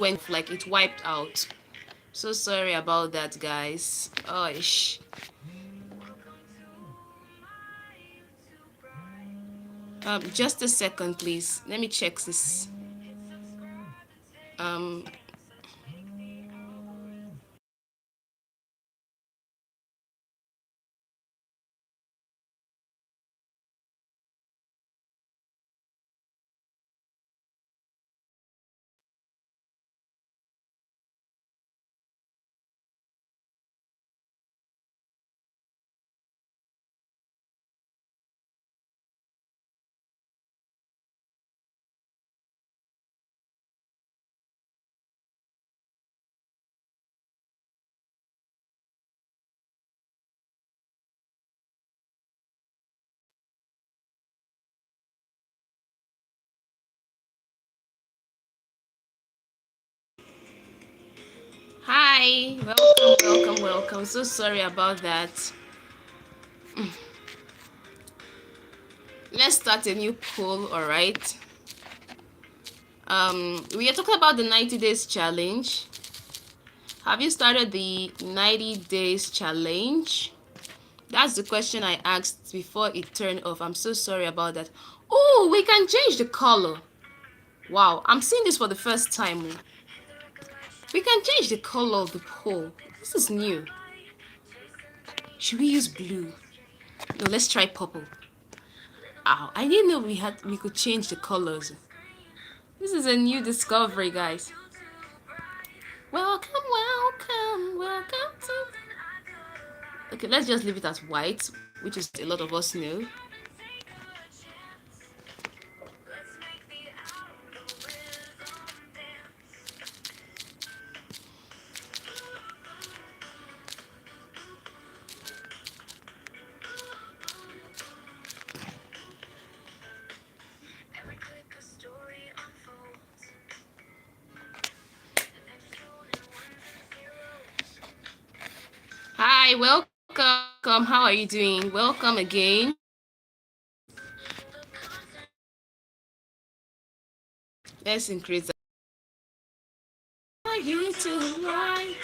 went like it wiped out. So sorry about that, guys. Oish. Just a second, please. Let me check this. Um, Hi, welcome. So sorry about that. Let's start a new poll, all right? We are talking about the 90 days challenge. Have you started the 90 days challenge? That's the question I asked before it turned off. I'm so sorry about that. Oh, we can change the color. Wow, I'm seeing this for the first time. We can change the color of the poll. This is new. Should we use blue? No, let's try purple. Ow, I didn't know we could change the colors. This is a new discovery, guys. Welcome to. Okay, let's just leave it as white, which is a lot of us know. Hi, welcome. How are you doing? Welcome again. Let's increase that. Are you too right?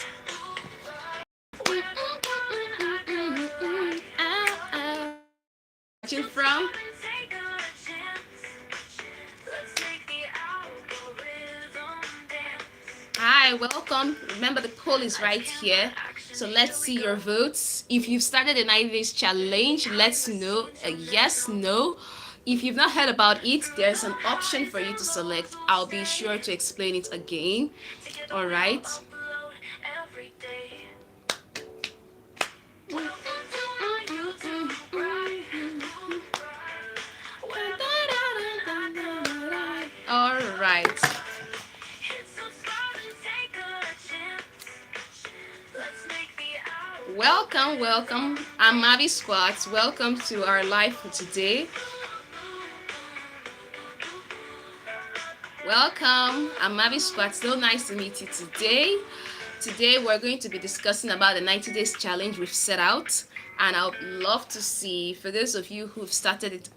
You from? Hi, welcome. Remember the poll is right here. So let's see your votes. If you've started the 90 days challenge, let's know a yes, no. If you've not heard about it, there's an option for you to select. I'll be sure to explain it again. All right. All right. Welcome. I'm Marvy Scoarts. Welcome to our live for today. Welcome. I'm Marvy Scoarts. So nice to meet you today. Today we're going to be discussing about the 90 days challenge we've set out, and I would love to see, for those of you who've started it,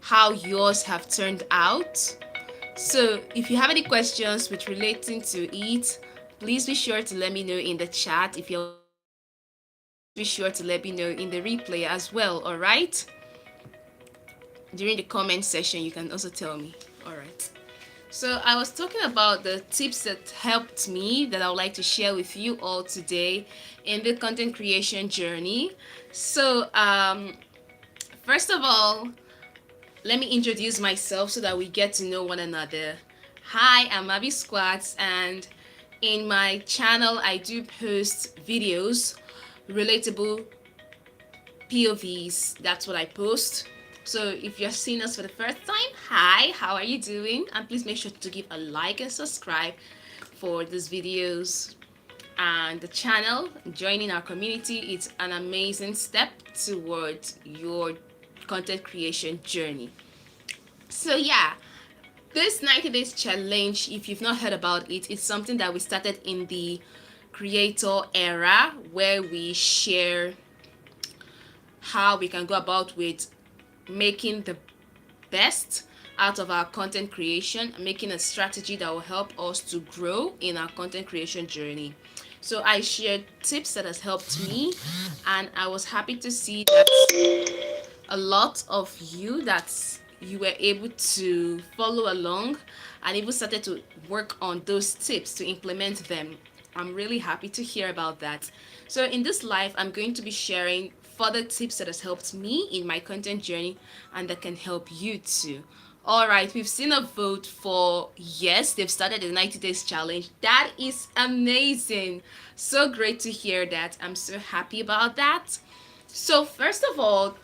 how yours have turned out. So if you have any questions with relating to it, please be sure to let me know in the chat. If you're be sure to let me know in the replay as well, all right? During the comment section, you can also tell me, all right? So I was talking about the tips that helped me that I would like to share with you all today in the content creation journey. So first of all, let me introduce myself so that we get to know one another. Hi, I'm Marvy Scoarts, and in my channel I do post videos, relatable POVs. That's what I post. So if you're seeing us for the first time, hi, how are you doing? And please make sure to give a like and subscribe for these videos and the channel. Joining our community, it's an amazing step towards your content creation journey. So yeah, this 90 days challenge, if you've not heard about it, it's something that we started in the creator era, where we share how we can go about with making the best out of our content creation, making a strategy that will help us to grow in our content creation journey. So I shared tips that has helped me, and I was happy to see that a lot of you that you were able to follow along and even started to work on those tips to implement them. I'm really happy to hear about that. So in this live, I'm going to be sharing further tips that has helped me in my content journey and that can help you too. All right, we've seen a vote for yes, they've started the 90 days challenge. That is amazing. So great to hear that. I'm so happy about that. So first of all,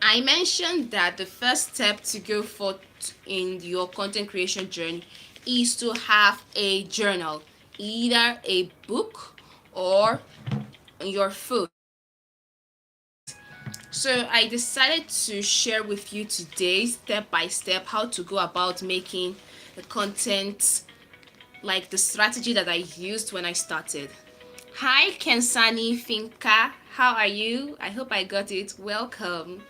I mentioned that the first step to go for in your content creation journey is to have a journal, either a book or your phone. So I decided to share with you today, step by step, how to go about making the content, like the strategy that I used when I started. Hi, Kensani Finka. How are you? I hope I got it. Welcome.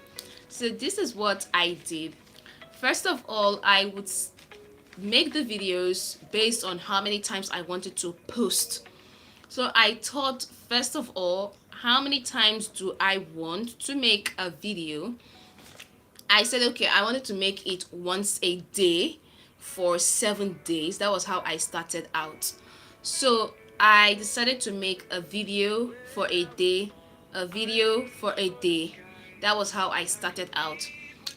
So this is what I did. First of all, I would make the videos based on how many times I wanted to post. So I thought, first of all, how many times do I want to make a video? I said, okay, I wanted to make it once a day for 7 days. That was how I started out. So I decided to make a video for a day, a video for a day. That was how I started out.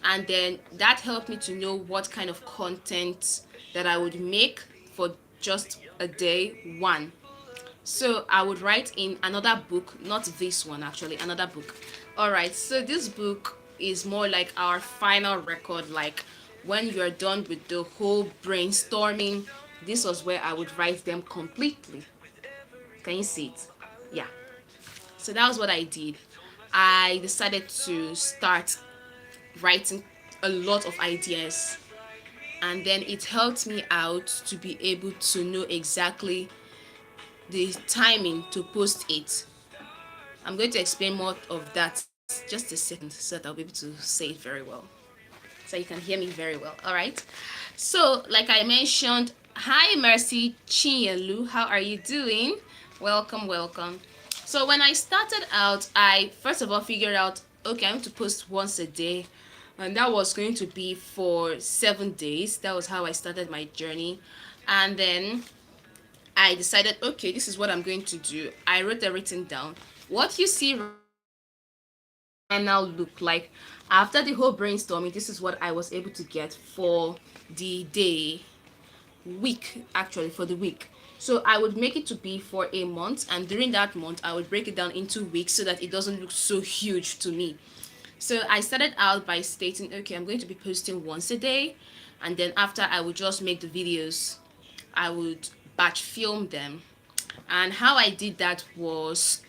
And then that helped me to know what kind of content that I would make for just a day one. So I would write in another book, not this one actually, another book. All right, so this book is more like our final record, like when you're done with the whole brainstorming, this was where I would write them completely. Can you see it? Yeah. So that was what I did. I decided to start writing a lot of ideas, and then it helped me out to be able to know exactly the timing to post it. I'm going to explain more of that just a second so that I'll be able to say it very well. So you can hear me very well. All right. So, like I mentioned, hi Mercy Chinyelu, how are you doing? Welcome, welcome. So when I started out, I first of all figured out, okay, I'm going to post once a day, and that was going to be for 7 days. That was how I started my journey, and then I decided, okay, this is what I'm going to do. I wrote everything down. What you see right now is the final look. Like after the whole brainstorming, this is what I was able to get for the day, week, actually, for the week. So I would make it to be for a month, and during that month, I would break it down into weeks so that it doesn't look so huge to me. So I started out by stating, okay, I'm going to be posting once a day, and then after I would just make the videos. I would batch film them. And how I did that was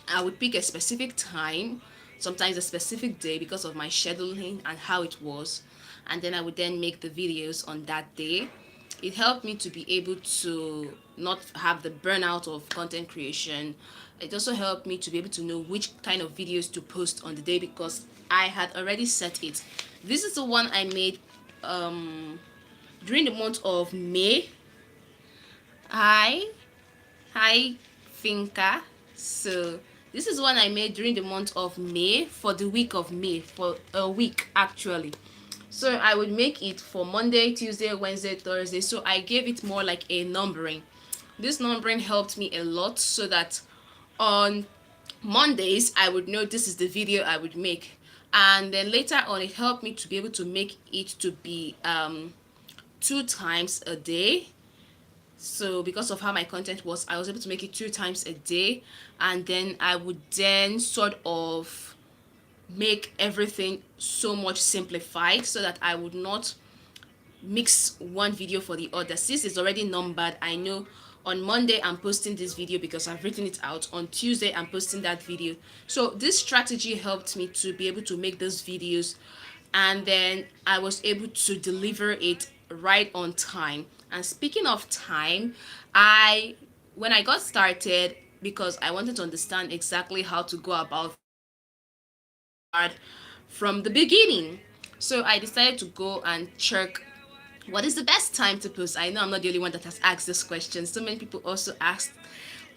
I would pick a specific time, sometimes a specific day because of my scheduling and how it was, and then I would then make the videos on that day. It helped me to be able to not have the burnout of content creation. It also helped me to be able to know which kind of videos to post on the day because I had already set it. This is the one I made during the month of May. Hi, hi, Finka. So this is one I made during the month of May for the week of May, for a week actually. So I would make it for Monday, Tuesday, Wednesday, Thursday. So I gave it more like a numbering. This numbering helped me a lot so that on Mondays I would know this is the video I would make. And then later on it helped me to be able to make it to be 2 times a day. So because of how my content was, I was able to make it 2 times a day, and then I would then sort of make everything so much simplified so that I would not mix one video for the other. Since it's already numbered, I know on Monday I'm posting this video because I've written it out. On Tuesday I'm posting that video. So this strategy helped me to be able to make those videos, and then I was able to deliver it right on time. And speaking of time, I when I got started, because I wanted to understand exactly how to go about things, I decided to start from the beginning. So I decided to go and check what is the best time to post. I know I'm not the only one that has asked this question. So many people also asked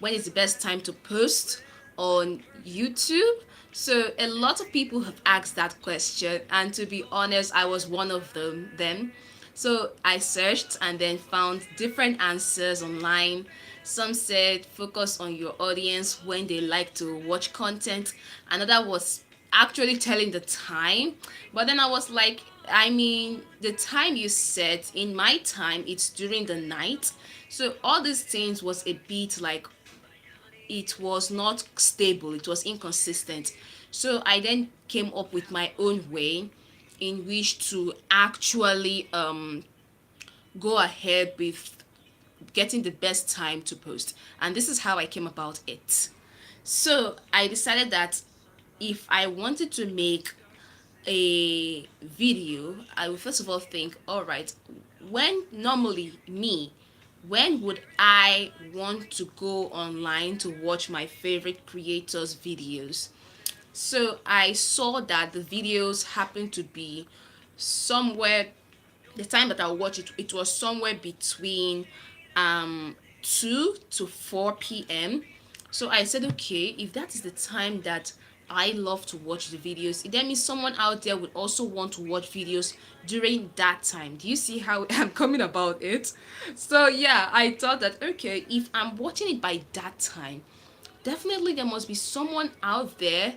when is the best time to post on YouTube. So a lot of people have asked that question, and to be honest, I was one of them. So I searched and then found different answers online. Some said focus on your audience when they like to watch content. Another was actually telling the time. But then I was like, I mean, the time you set, in my time, it's during the night. So all these things was a bit like, it was not stable, it was inconsistent. So I then came up with my own way in which to actually go ahead with getting the best time to post. And this is how I came about it. So I decided that if I wanted to make a video, I would first of all think, all right, when would I want to go online to watch my favorite creators' videos? So I saw that the videos happened to be somewhere, the time that I watched it, it was somewhere between 2 to 4 p.m. So I said, okay, if that is the time that I love to watch the videos, it then means someone out there would also want to watch videos during that time. Do you see how I'm coming about it? So yeah, I thought that, okay, if I'm watching it by that time, definitely there must be someone out there.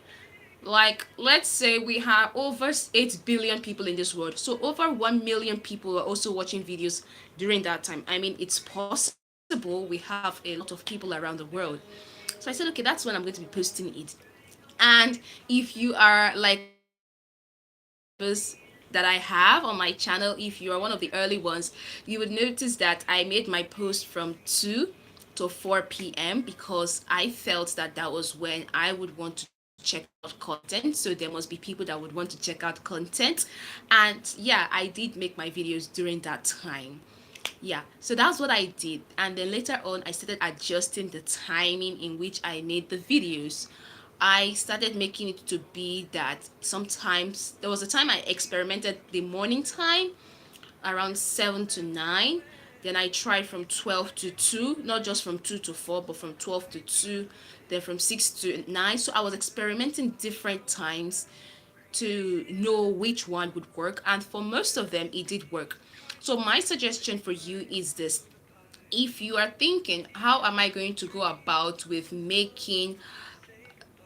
Like, let's say we have over 8 billion people in this world, so over 1 million people are also watching videos during that time. I mean, it's possible. We have a lot of people around the world. So I said, okay, that's when I'm going to be posting it. And if you are like one of the subscribers that I have on my channel, if you are one of the early ones, you would notice that I made my post from 2 to 4 p.m. because I felt that that was when I would want to check out content. So there must be people that would want to check out content. And yeah, I did make my videos during that time. Yeah, so that's what I did. And then later on, I started adjusting the timing in which I made the videos. I started making it to be that sometimes there was a time I experimented the morning time around 7 to 9. Then I tried from 12 to 2, not just from 2 to 4, but from 12 to 2, then from 6 to 9. So I was experimenting different times to know which one would work, and for most of them it did work. So my suggestion for you is this: if you are thinking how am I going to go about with making,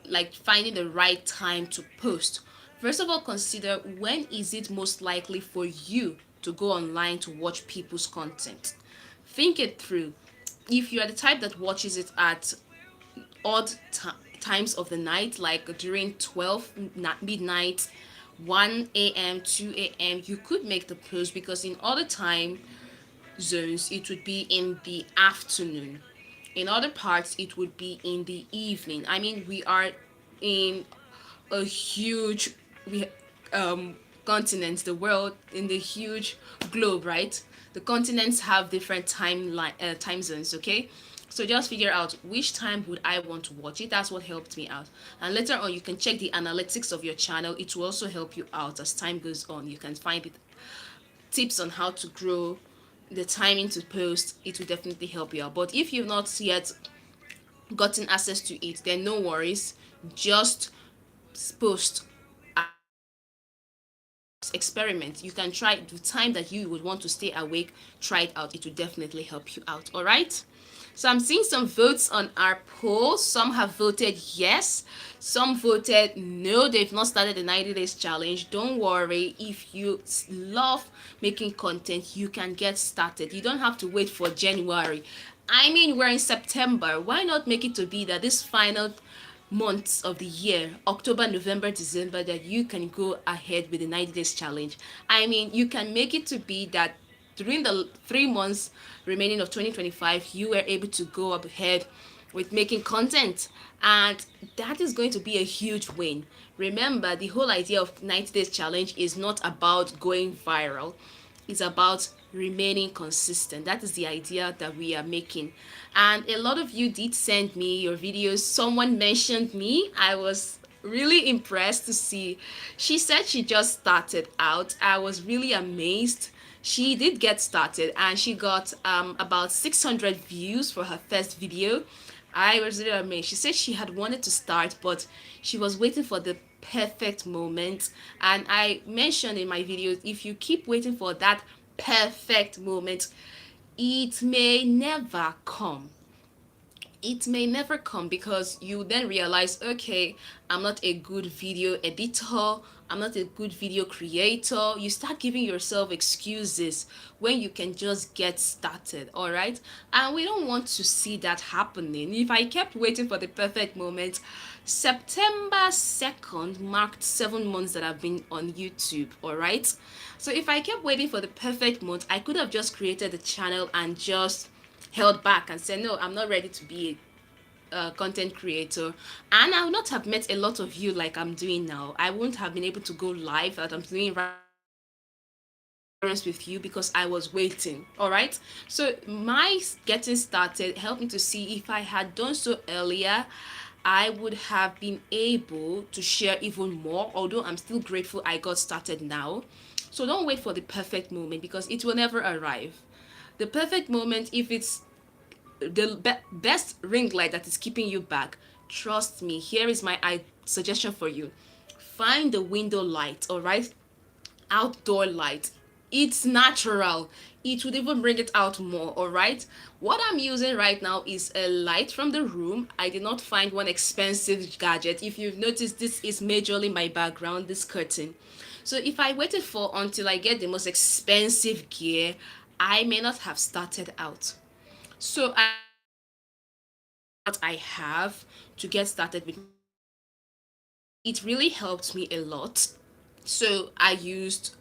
like, finding the right time to post, first of all consider when is it most likely for you to go online to watch people's content. Think it through. If you are the type that watches it at odd times of the night, like during 12 midnight, 1 a.m., 2 a.m., you could make the post, because in other time zones it would be in the afternoon. In other parts it would be in the evening. I mean, we are in a huge we continents, the world, in the huge globe, right? The continents have different time zones, okay? So just figure out which time would I want to watch it. That's what helped me out. And later on, you can check the analytics of your channel. It will also help you out as time goes on. You can find it, tips on how to grow, the timing to post. It will definitely help you out. But if you've not yet gotten access to it, then no worries. Just post experiment. You can try the time that you would want to stay awake. Try it out. It will definitely help you out. All right. So I'm seeing some votes on our poll. Some have voted yes. Some voted no. They've not started the 90 days challenge. Don't worry. If you love making content, you can get started. You don't have to wait for January. I mean, we're in September. Why not make it to be that this final months of the year, October, November, December, that you can go ahead with the 90 days challenge? I mean, you can make it to be that during the 3 months remaining of 2025, you were able to go up ahead with making content, and that is going to be a huge win. Remember, the whole idea of 90 days challenge is not about going viral. It's about remaining consistent. That is the idea that we are making. And a lot of you did send me your videos. Someone mentioned me. I was really impressed to see. She said she just started out. I was really amazed. She did get started and she got about 600 views for her first video. I was really amazed. She said she had wanted to start, but she was waiting for the perfect moment. And I mentioned in my videos, if you keep waiting for that perfect moment, it may never come. It may never come because you then realize, okay, I'm not a good video editor, I'm not a good video creator. You start giving yourself excuses when you can just get started. All right, and we don't want to see that happening. If I kept waiting for the perfect moment, September 2nd marked 7 months that I've been on YouTube. All right, so if I kept waiting for the perfect month, I could have just created a channel and just held back and said, no, I'm not ready to be a content creator. And I would not have met a lot of you like I'm doing now. I wouldn't have been able to go live that I'm doing right with you because I was waiting. All right. So my getting started helped me to see if I had done so earlier, I would have been able to share even more. Although I'm still grateful I got started now. So don't wait for the perfect moment because it will never arrive. The perfect moment, if it's the best ring light that is keeping you back, trust me, here is my suggestion for you. Find the window light, all right? Outdoor light. It's natural. It would even bring it out more, all right? What I'm using right now is a light from the room. I did not find one expensive gadget. If you've noticed, this is majorly my background, this curtain. So if I waited for until I get the most expensive gear, I may not have started out. So I what I have to get started with my channel, and it really helped me a lot. So I used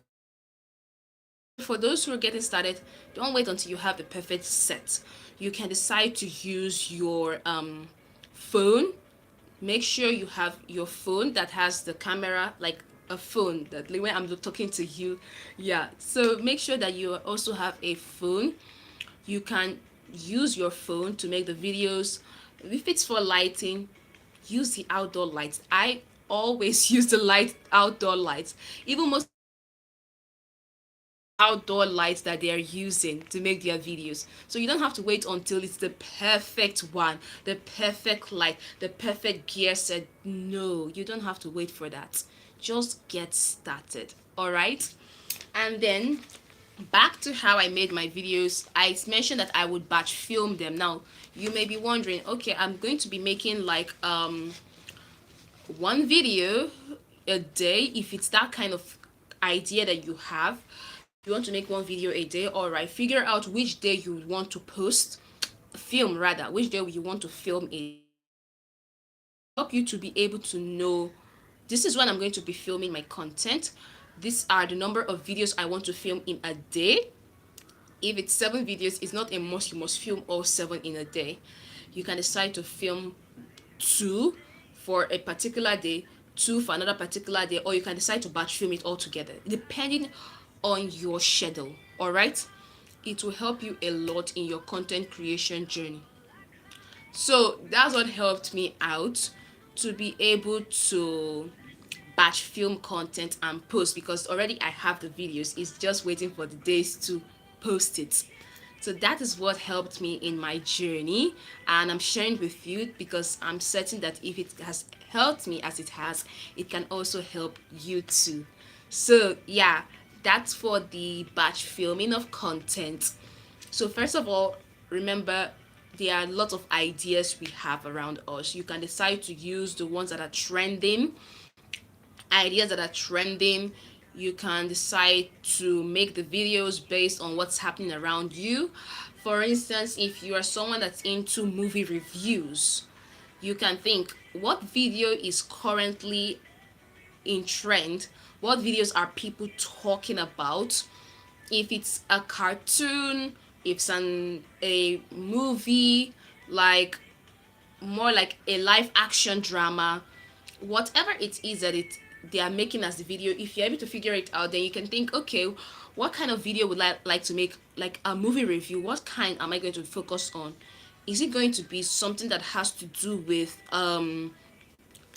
so for those who are getting started, don't wait until you have the perfect set. You can decide to use your phone. Make sure you have your phone that has the camera, like a phone that when I'm talking to you. Yeah, so make sure that you also have a phone. You can use your phone to make the videos. If it's for lighting, use the outdoor lights. I always use the light outdoor lights. Even most outdoor lights that they are using to make their videos. So you don't have to wait until it's the perfect one, the perfect light, the perfect gear set. No, you don't have to wait for that. Just get started. All right? And then back to how I made my videos. I mentioned that I would batch film them. Now, you may be wondering, okay, I'm going to be making like one video a day. If it's that kind of idea that you have, you want to make one video a day, all right, figure out which day you want to post, film rather, which day you want to film it. Help you to be able to know this is when I'm going to be filming my content. These are the number of videos I want to film in a day. If it's 7 videos, it's not a must you must film all 7 in a day. You can decide to film 2 for a particular day, 2 for another particular day, or you can decide to batch film it all together depending on your schedule. All right, it will help you a lot in your content creation journey. So that's what helped me out to be able to batch film content and post, because already I have the videos, it's just waiting for the days to post it. So that is what helped me in my journey, and I'm sharing with you because I'm certain that if it has helped me as it has, it can also help you too. So yeah, that's for the batch filming of content. So first of all, remember there are a lot of ideas we have around us. You can decide to use the ones that are trending, ideas that are trending. You can decide to make the videos based on what's happening around you. For instance, if you are someone that's into movie reviews, you can think what video is currently in trend, what videos are people talking about. If it's a cartoon, if it's a movie, like more like a live action drama, whatever it is that they are making as the video, if you're able to figure it out, then you can think, okay, what kind of video would I like to make, like a movie review? What kind am I going to focus on? Is it going to be something that has to do with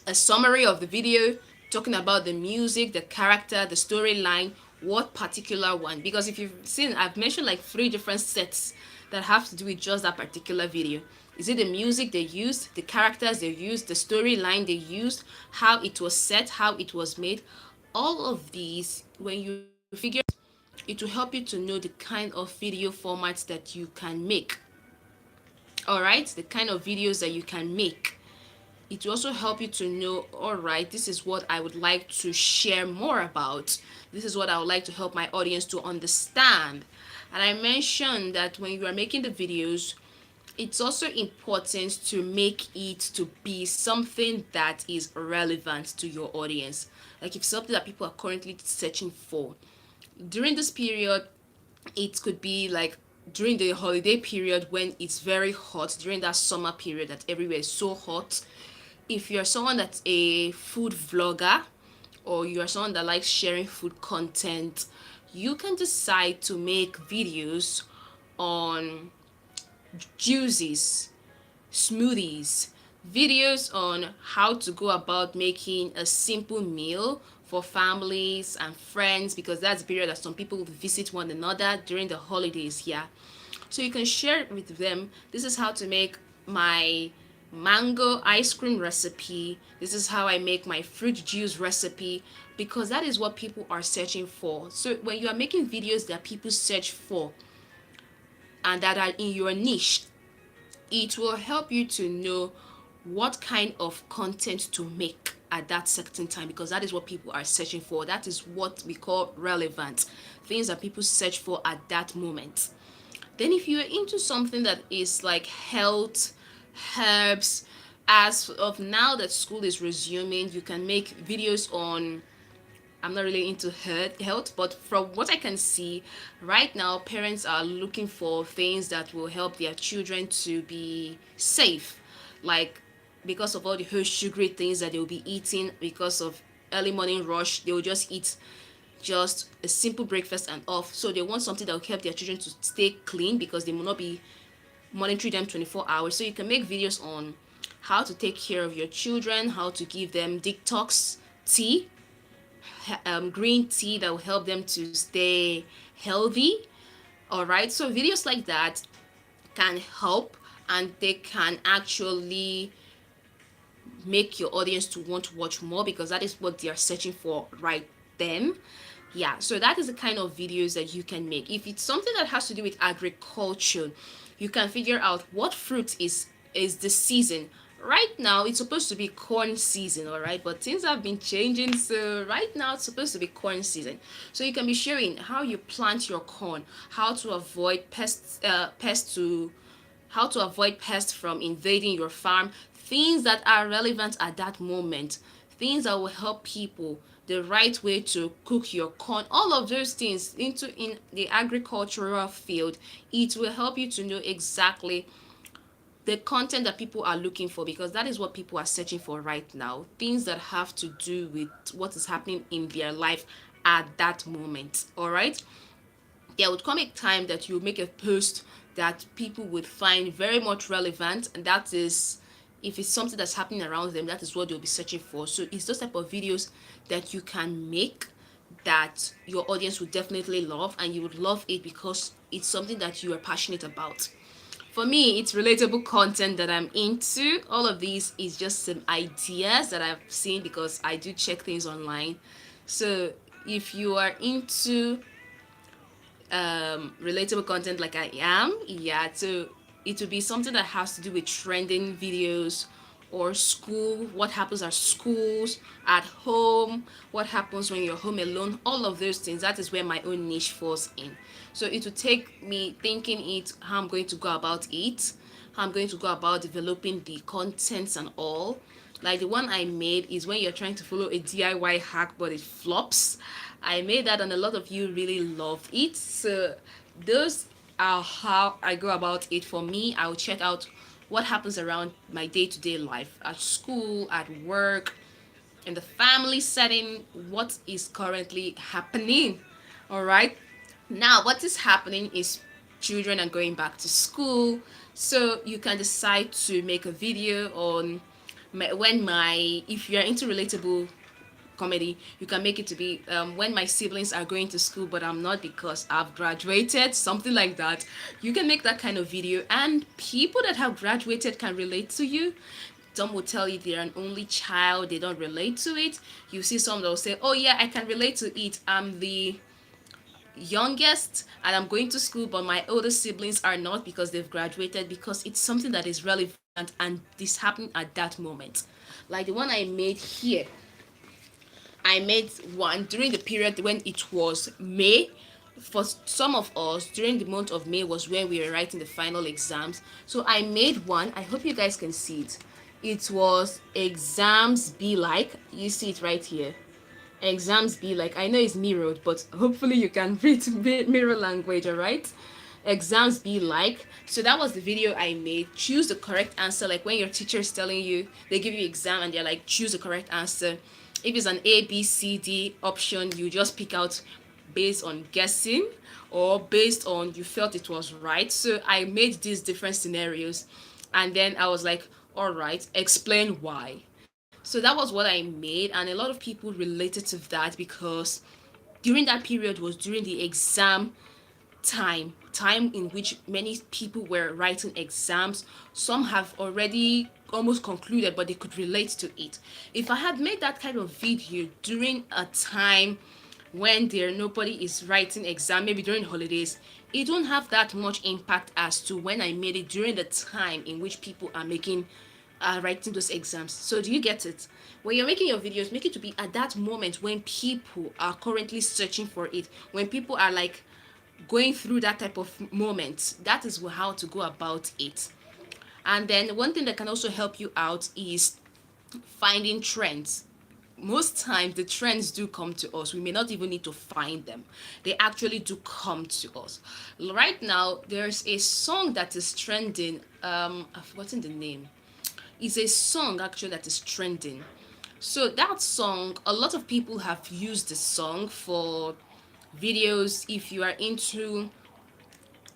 a summary of the video, talking about the music, the character, the storyline, what particular one. Because if you've seen, I've mentioned like three different sets that have to do with just that particular video. Is it the music they used, the characters they used, the storyline they used, how it was set, how it was made? All of these, when you figure, it will help you to know the kind of video formats that you can make. All right, the kind of videos that you can make. It will also help you to know, all right, this is what I would like to share more about. This is what I would like to help my audience to understand. And I mentioned that when you are making the videos, it's also important to make it to be something that is relevant to your audience. Like if something that people are currently searching for. During this period, it could be like during the holiday period when it's very hot, during that summer period that everywhere is so hot. If you're someone that's a food vlogger or you're someone that likes sharing food content, you can decide to make videos on juices, smoothies, videos on how to go about making a simple meal for families and friends, because that's the period that some people visit one another during the holidays. Yeah, so you can share it with them. This is how to make my mango ice cream recipe. This is how I make my fruit juice recipe, because that is what people are searching for. So when you are making videos that people search for and that are in your niche, it will help you to know what kind of content to make at that certain time, because that is what people are searching for. That is what we call relevant, things that people search for at that moment. Then if you're into something that is like health, herbs, as of now that school is resuming, you can make videos on, I'm not really into health, but from what I can see right now, parents are looking for things that will help their children to be safe, like because of all the whole sugary things that they'll be eating because of early morning rush, they will just eat just a simple breakfast and off. So they want something that will help their children to stay clean, because they will not be monitoring them 24 hours. So you can make videos on how to take care of your children, how to give them detox tea, green tea that will help them to stay healthy. All right, so videos like that can help, and they can actually make your audience to want to watch more, because that is what they are searching for right then. Yeah, so that is the kind of videos that you can make. If it's something that has to do with agriculture, you can figure out what fruit is the season. Right now it's supposed to be corn season, all right, but things have been changing, so right now it's supposed to be corn season. So you can be sharing how you plant your corn, how to avoid how to avoid pests from invading your farm, things that are relevant at that moment, things that will help people, the right way to cook your corn, all of those things into in the agricultural field. It will help you to know exactly the content that people are looking for, because that is what people are searching for right now, things that have to do with what is happening in their life at that moment. All right, there would come a time that you make a post that people would find very much relevant, and that is, if it's something that's happening around them, that is what they'll be searching for. So it's those type of videos that you can make that your audience would definitely love, and you would love it because it's something that you are passionate about. For me, it's relatable content that I'm into. All of these is just some ideas that I've seen because I do check things online. So if you are into relatable content like I am, yeah, so it would be something that has to do with trending videos or school, what happens at schools, at home, what happens when you're home alone, all of those things. That is where my own niche falls in. So it would take me thinking it, how I'm going to go about it, how I'm going to go about developing the contents and all. Like the one I made is when you're trying to follow a DIY hack but it flops. I made that and a lot of you really loved it. So those are how I go about it. For me, I will check out what happens around my day-to-day life at school, at work, in the family setting, what is currently happening. All right, now what is happening is children are going back to school, so you can decide to make a video on if you're into relatable comedy, you can make it to be when my siblings are going to school but I'm not because I've graduated, something like that. You can make that kind of video and people that have graduated can relate to you. Some will tell you they're an only child, they don't relate to it. You see some that will say, oh yeah, I can relate to it, I'm the youngest and I'm going to school, but my older siblings are not because they've graduated, because it's something that is relevant and this happened at that moment. Like the one I made here, I made one during the period when it was May. For some of us, during the month of May was when we were writing the final exams. So I made one. I hope you guys can see it. It was exams be like. You see it right here. Exams be like. I know it's mirrored, but hopefully you can read mirror language, alright? Exams be like. So that was the video I made. Choose the correct answer. Like when your teacher is telling you, they give you exam and they're like, choose the correct answer. If it's an A, B, C, D option, you just pick out based on guessing or based on you felt it was right. So I made these different scenarios and then I was like, all right, explain why. So that was what I made, and a lot of people related to that because during that period was during the exam time in which many people were writing exams. Some have already almost concluded, but they could relate to it. If I had made that kind of video during a time when there nobody is writing exam, maybe during holidays, it don't have that much impact as to when I made it during the time in which people are making writing those exams. So do you get it? When you're making your videos, make it to be at that moment when people are currently searching for it, when people are like going through that type of moment. That is how to go about it. And then one thing that can also help you out is finding trends. Most times the trends do come to us. We may not even need to find them. They actually do come to us. Right now, there's a song that is trending. I've forgotten the name. It's a song actually that is trending. So that song, a lot of people have used the song for videos. If you are into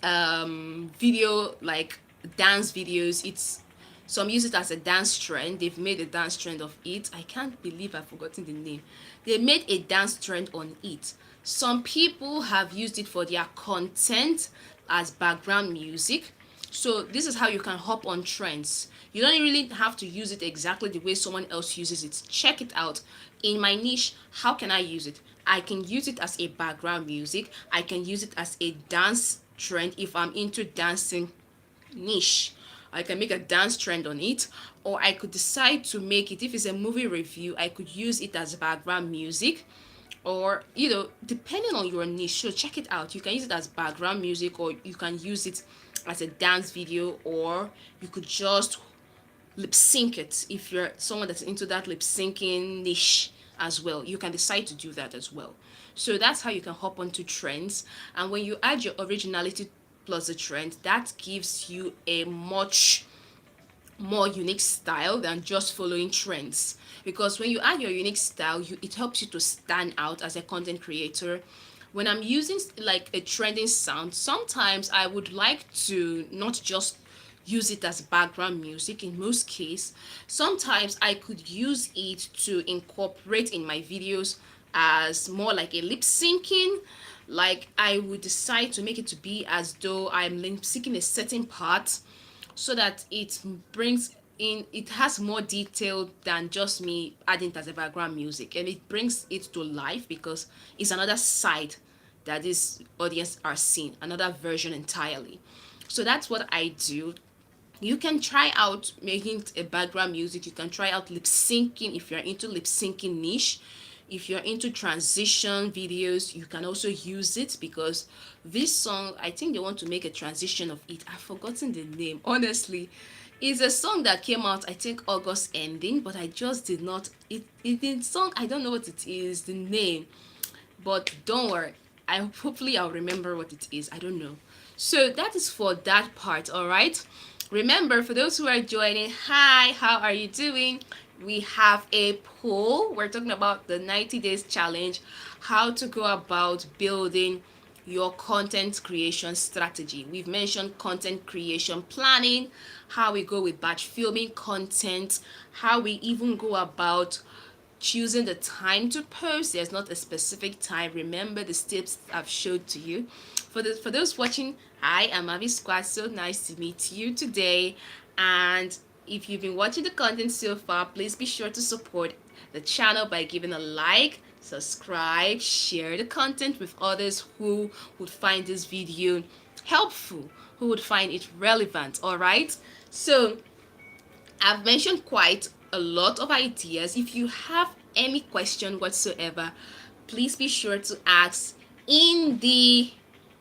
video like dance videos, it's some use it as a dance trend. They've made a dance trend of it. I can't believe I've forgotten the name. They made a dance trend on it. Some people have used it for their content as background music. So this is how you can hop on trends. You don't really have to use it exactly the way someone else uses it. Check it out. In my niche, how can I use it? I can use it as a background music. I can use it as a dance trend if I'm into dancing niche. I can make a dance trend on it, or I could decide to make it, if it's a movie review, I could use it as background music, or depending on your niche. So check it out. You can use it as background music, or you can use it as a dance video, or you could just lip sync it if you're someone that's into that lip syncing niche as well. You can decide to do that as well. So that's how you can hop onto trends. And when you add your originality plus the trend, that gives you a much more unique style than just following trends. Because when you add your unique style, it helps you to stand out as a content creator. When I'm using like a trending sound, sometimes I would like to not just use it as background music. In most cases, sometimes I could use it to incorporate in my videos as more like a lip syncing. Like I would decide to make it to be as though I'm lip syncing a certain part, so that it has more detail than just me adding it as a background music, and it brings it to life because it's another side that this audience are seeing, another version entirely. So that's what I do. You can try out making a background music. You can try out lip syncing if you're into lip syncing niche. If you're into transition videos, you can also use it, because this song, I think they want to make a transition of it. I've forgotten the name, honestly. It's a song that came out, I think, August ending, but I just did not. The song, I don't know what it is, the name, but don't worry. Hopefully I'll remember what it is. I don't know. So that is for that part, all right? Remember, for those who are joining, hi, how are you doing? We have a poll. We're talking about the 90 days challenge, how to go about building your content creation strategy. We've mentioned content creation planning, how we go with batch filming content, how we even go about choosing the time to post. There's not a specific time. Remember the steps I've showed to you. For those watching, hi, I'm Marvy Scoarts. So nice to meet you today. And if you've been watching the content so far, please be sure to support the channel by giving a like, subscribe, share the content with others who would find this video helpful, who would find it relevant. All right. So I've mentioned quite a lot of ideas. If you have any question whatsoever, please be sure to ask in the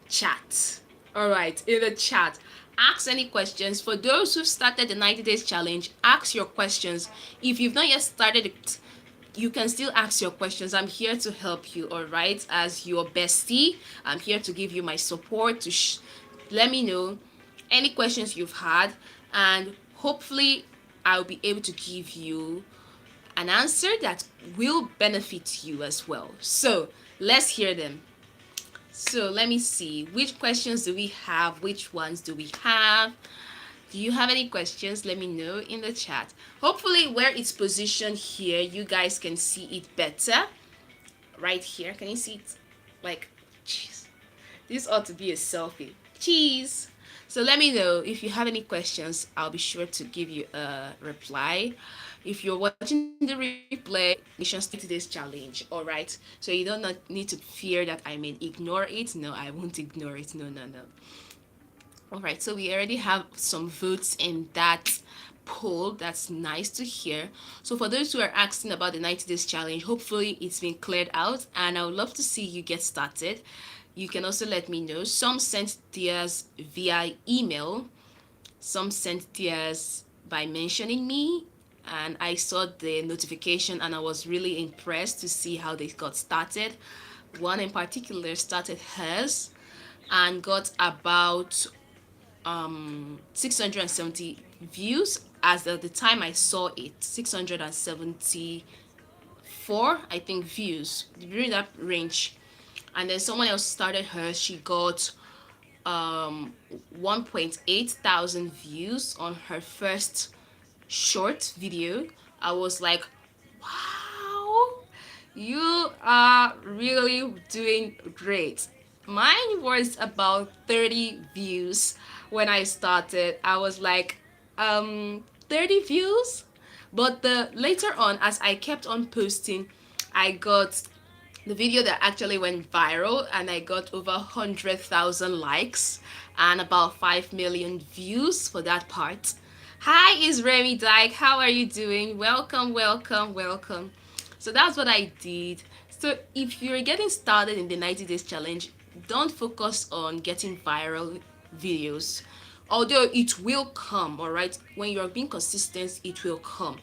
chat. All right, in the chat. Ask any questions. For those who started the 90 days challenge, ask your questions. If you've not yet started it, you can still ask your questions. I'm here to help you, all right? As your bestie, I'm here to give you my support, to let me know any questions you've had, and hopefully I'll be able to give you an answer that will benefit you as well. So let's hear them. So let me see, which questions do we have? Which ones do we have? Do you have any questions? Let me know in the chat. Hopefully where it's positioned here, you guys can see it better. Right here, can you see it? Like, jeez. This ought to be a selfie. Cheese. So let me know if you have any questions. I'll be sure to give you a reply. If you're watching the replay, Nation today's challenge, all right? So you don't need to fear that I may ignore it. No, I won't ignore it. No, no, no. All right, so we already have some votes in that poll. That's nice to hear. So for those who are asking about the 90 days challenge, hopefully it's been cleared out, and I would love to see you get started. You can also let me know. Some sent theirs via email, some sent theirs by mentioning me, and I saw the notification and I was really impressed to see how they got started. One in particular started hers and got about 670 views as at the time I saw it. 674, I think, views during that range. And then someone else started hers. She got 1.8 thousand views on her first short video. I was like, wow, you are really doing great. Mine was about 30 views when I started. I was like, 30 views? But the later on, as I kept on posting, I got the video that actually went viral, and I got over 100,000 likes and about 5 million views for that part. Hi, is Remy Dyke. How are you doing? Welcome, welcome, welcome. So that's what I did. So if you're getting started in the 90 days challenge, don't focus on getting viral videos. Although it will come, all right? When you're being consistent, it will come.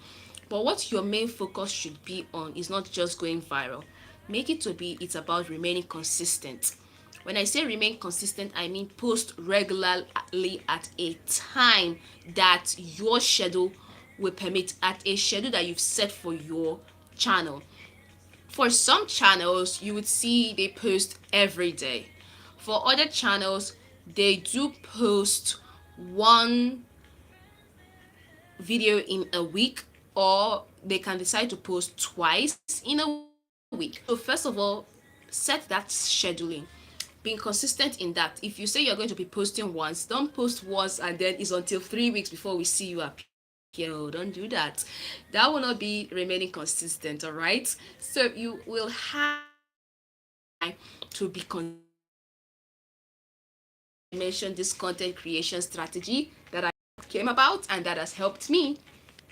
But what your main focus should be on is not just going viral. Make it to be, it's about remaining consistent. When I say remain consistent, I mean post regularly at a time that your schedule will permit, at a schedule that you've set for your channel. For some channels, you would see they post every day. For other channels, they do post one video in a week, or they can decide to post twice in a week. So first of all, set that scheduling. Being consistent in that. If you say you're going to be posting once, don't post once and then it's until 3 weeks before we see you appear. Oh, don't do that. That will not be remaining consistent, all right? So you will have to be mentioned this content creation strategy that I came about and that has helped me.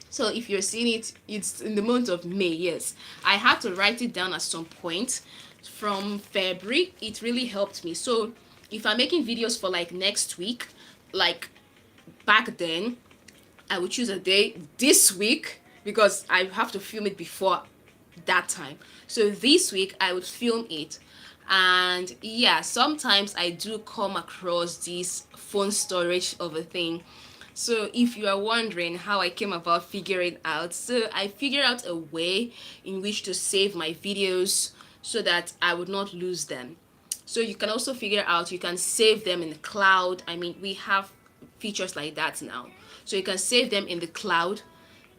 So if you're seeing it, it's in the month of May. Yes, I had to write it down at some point from February. It really helped me. So if I'm making videos for like next week, like back then, I would choose a day this week because I have to film it before that time. So this week I would film it. And yeah, sometimes I do come across this phone storage of a thing. So if you are wondering how I came about figuring out, so I figured out a way in which to save my videos so that I would not lose them. So you can also figure out, you can save them in the cloud. I mean, we have features like that now. So you can save them in the cloud,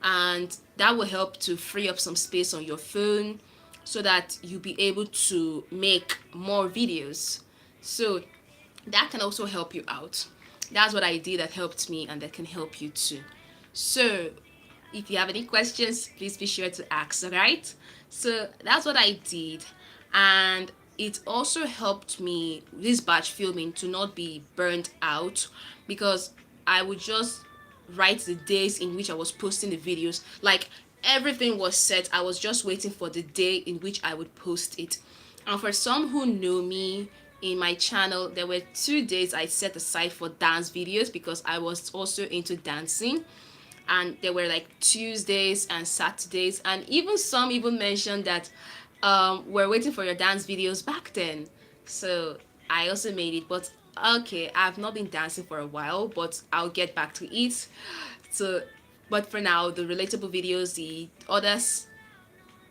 and that will help to free up some space on your phone so that you'll be able to make more videos. So that can also help you out. That's what I did that helped me, and that can help you too. So if you have any questions, please be sure to ask, all right? So that's what I did. And it also helped me, this batch filming, to not be burnt out, because I would just write the days in which I was posting the videos. Like, everything was set. I was just waiting for the day in which I would post it. And for some who know me in my channel, there were 2 days I set aside for dance videos because I was also into dancing. And there were like Tuesdays and Saturdays, and even some even mentioned that we're waiting for your dance videos back then. So I also made it, but okay, I've not been dancing for a while, but I'll get back to it. So, but for now, the relatable videos, the others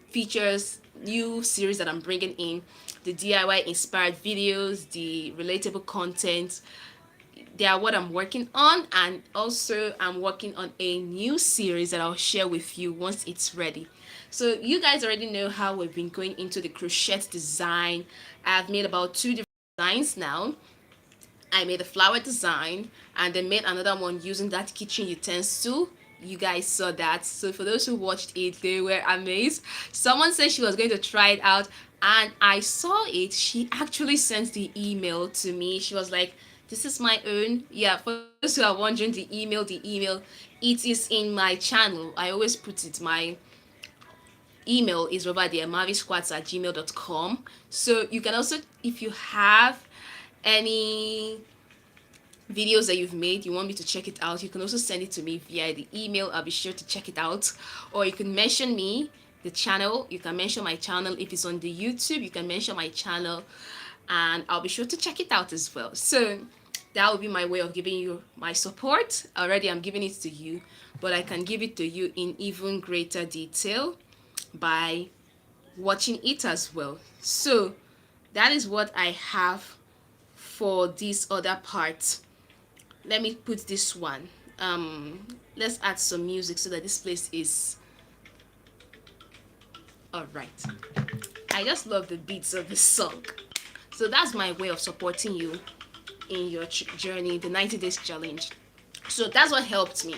features, new series that I'm bringing in, the DIY inspired videos, the relatable content, they are what I'm working on. And also I'm working on a new series that I'll share with you once it's ready. So you guys already know how we've been going into the crochet design. I've made about 2 different designs now. I made a flower design and then made another one using that kitchen utensil. You guys saw that. So for those who watched it, they were amazed. Someone said she was going to try it out, and I saw it. She actually sent the email to me. She was like, this is my own. Yeah, for those who are wondering, the email, it is in my channel. I always put it, my email is over there, marvyscoarts@gmail.com. So you can also, if you have any videos that you've made, you want me to check it out, you can also send it to me via the email. I'll be sure to check it out. Or you can mention me, the channel. You can mention my channel. If it's on the YouTube, you can mention my channel, and I'll be sure to check it out as well. So that will be my way of giving you my support. Already I'm giving it to you, but I can give it to you in even greater detail by watching it as well. So that is what I have for this other part. Let me put this one. Let's add some music so that this place is all right. I just love the beats of the song. So that's my way of supporting you in your journey, the 90 days challenge. So that's what helped me.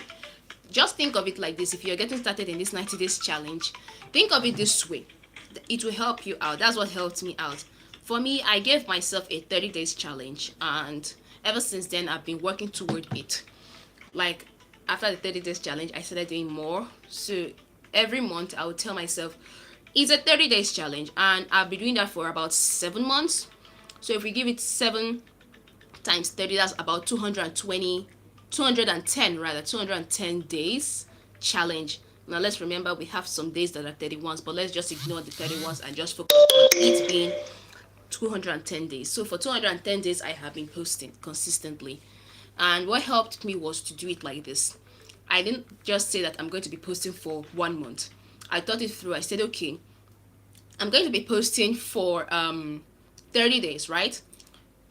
Just think of it like this. If you're getting started in this 90 days challenge, think of it this way. It will help you out. That's what helped me out. For me, I gave myself a 30 days challenge, and ever since then I've been working toward it. Like, after the 30 days challenge, I started doing more. So every month I would tell myself it's a 30 days challenge, and I've been doing that for about 7 months. So if we give it 7 times 30, that's about 220, 210 rather, 210 days challenge. Now let's remember we have some days that are 31s, but let's just ignore the 31s and just focus on it being 210 days. So for 210 days I have been posting consistently. And what helped me was to do it like this. I didn't just say that I'm going to be posting for 1 month. I thought it through. I said, okay, I'm going to be posting for 30 days, right?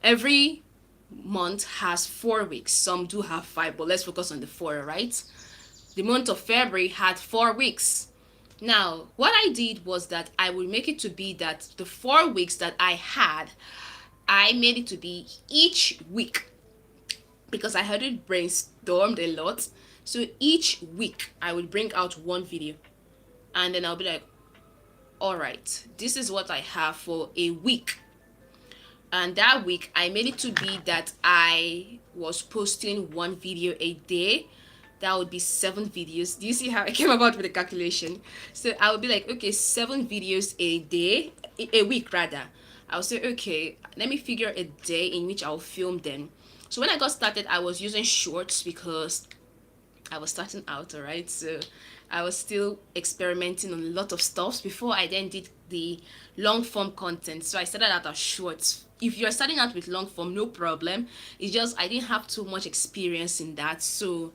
Every month has 4 weeks. Some do have 5, but let's focus on the 4, right? The month of February had 4 weeks. Now, what I did was that I would make it to be that the 4 weeks that I had, I made it to be each week, because I had it brainstormed a lot. So each week I would bring out one video, and then I'll be like, all right, this is what I have for a week. And that week I made it to be that I was posting 1 video a day. That would be 7 videos. Do you see how I came about with the calculation? So I would be like, okay, 7 videos a day, a week rather. I'll say, okay, let me figure a day in which I'll film them. So when I got started, I was using shorts because I was starting out, all right? So I was still experimenting on a lot of stuff before I then did the long form content. So I started out as shorts. If you're starting out with long form, no problem. It's just I didn't have too much experience in that. So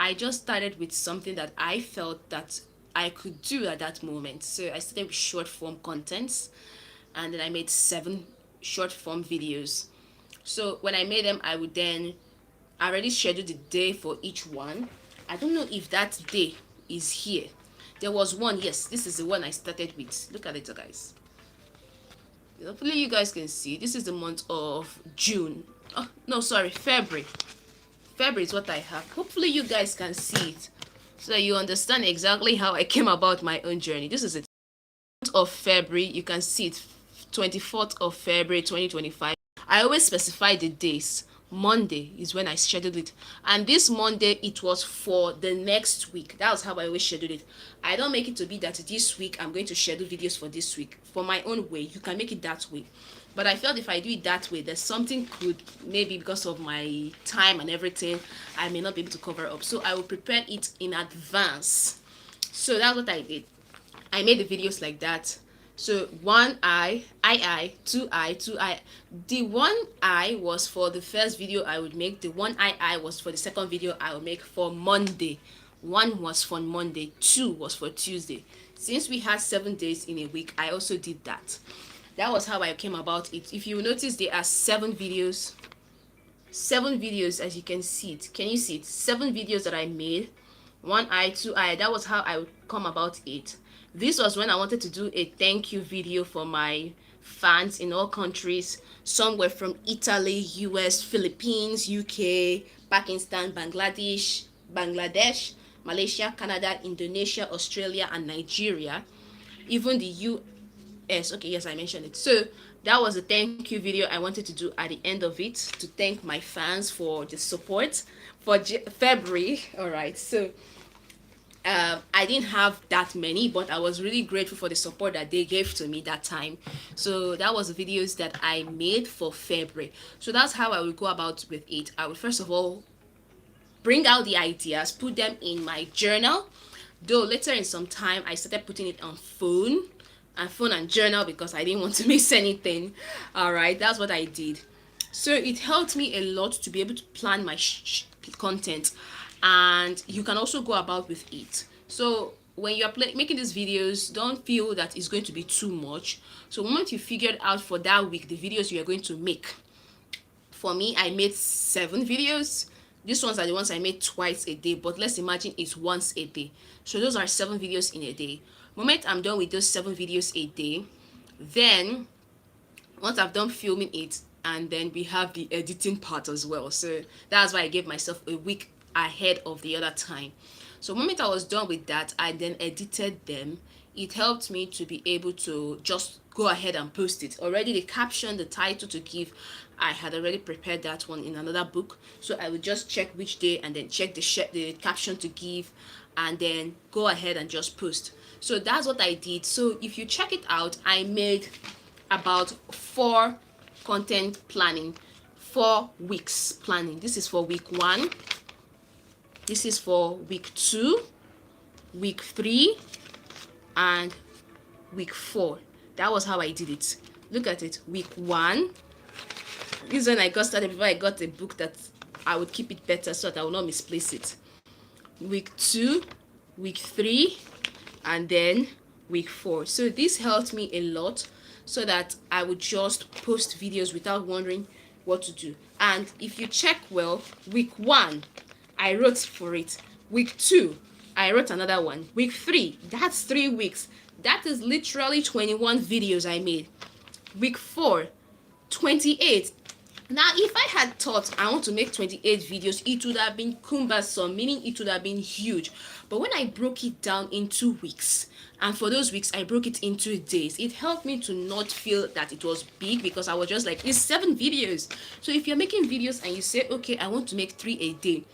I just started with something that I felt that I could do at that moment. So I started with short form contents, and then I made 7 short form videos. So when I made them, I would then already schedule the day for each one. I don't know if that day is here. There was one, yes, this is the one I started with. Look at it, guys. Hopefully you guys can see. This is the month of June. Oh, no, sorry, February. February is what I have. Hopefully you guys can see it so that you understand exactly how I came about my own journey. This is it. Month of February, you can see it. 24th of February 2025. I always specify the days. Monday is when I scheduled it, and this Monday it was for the next week. That was how I always schedule it. I don't make it to be that this week I'm going to schedule videos for this week for my own way. You can make it that way, but I felt if I do it that way, there's something could, maybe because of my time and everything, I may not be able to cover up, so I will prepare it in advance. So that's what I did. I made the videos like that. So one eye, two eye, two eye. The one eye was for the first video I would make. The one eye was for the second video I would make for Monday. One was for Monday, two was for Tuesday. Since we had 7 days in a week, I also did that. That was how I came about it. If you notice, there are 7 videos. 7 videos, as you can see it. Can you see it? 7 videos that I made. One eye, two eye. That was how I would come about it. This was when I wanted to do a thank you video for my fans in all countries. Some were from Italy, US, Philippines, UK, Pakistan, Bangladesh, Malaysia, Canada, Indonesia, Australia, and Nigeria. Even the US. Okay, yes, I mentioned it. So that was a thank you video I wanted to do at the end of it, to thank my fans for the support for February. All right, so I didn't have that many, but I was really grateful for the support that they gave to me that time. So that was the videos that I made for February. So that's how I would go about with it. I would first of all bring out the ideas, put them in my journal. Though later in some time I started putting it on phone and journal because I didn't want to miss anything. All right, that's what I did. So it helped me a lot to be able to plan my content, and you can also go about with it. So when you're making these videos, don't feel that it's going to be too much. So once you figured out for that week the videos you are going to make, for me, I made 7 videos. These ones are the ones I made twice a day, but let's imagine it's once a day. So those are 7 videos in a day. Moment I'm done with those 7 videos a day, then once I've done filming it, and then we have the editing part as well. So that's why I gave myself a week ahead of the other time. So the moment I was done with that, I then edited them. It helped me to be able to just go ahead and post it. Already the caption, the title to give, I had already prepared that one in another book. So I would just check which day and then check the caption to give, and then go ahead and just post. So that's what I did. So if you check it out, I made about 4 content planning, 4 weeks planning. This is for week 1. This is for week 2, week 3, and week 4. That was how I did it. Look at it. Week 1. This is when I got started, before I got a book that I would keep it better so that I will not misplace it. Week 2, week 3, and then week 4. So this helped me a lot, so that I would just post videos without wondering what to do. And if you check well, week 1, I wrote for it. Week 2, I wrote another one. Week 3, that's 3 weeks. That is literally 21 videos I made. Week 4, 28. Now, if I had thought I want to make 28 videos, it would have been cumbersome, meaning it would have been huge. But when I broke it down into weeks, and for those weeks I broke it into days, it helped me to not feel that it was big, because I was just like, it's 7 videos. So if you're making videos and you say, okay, I want to make 3 a day,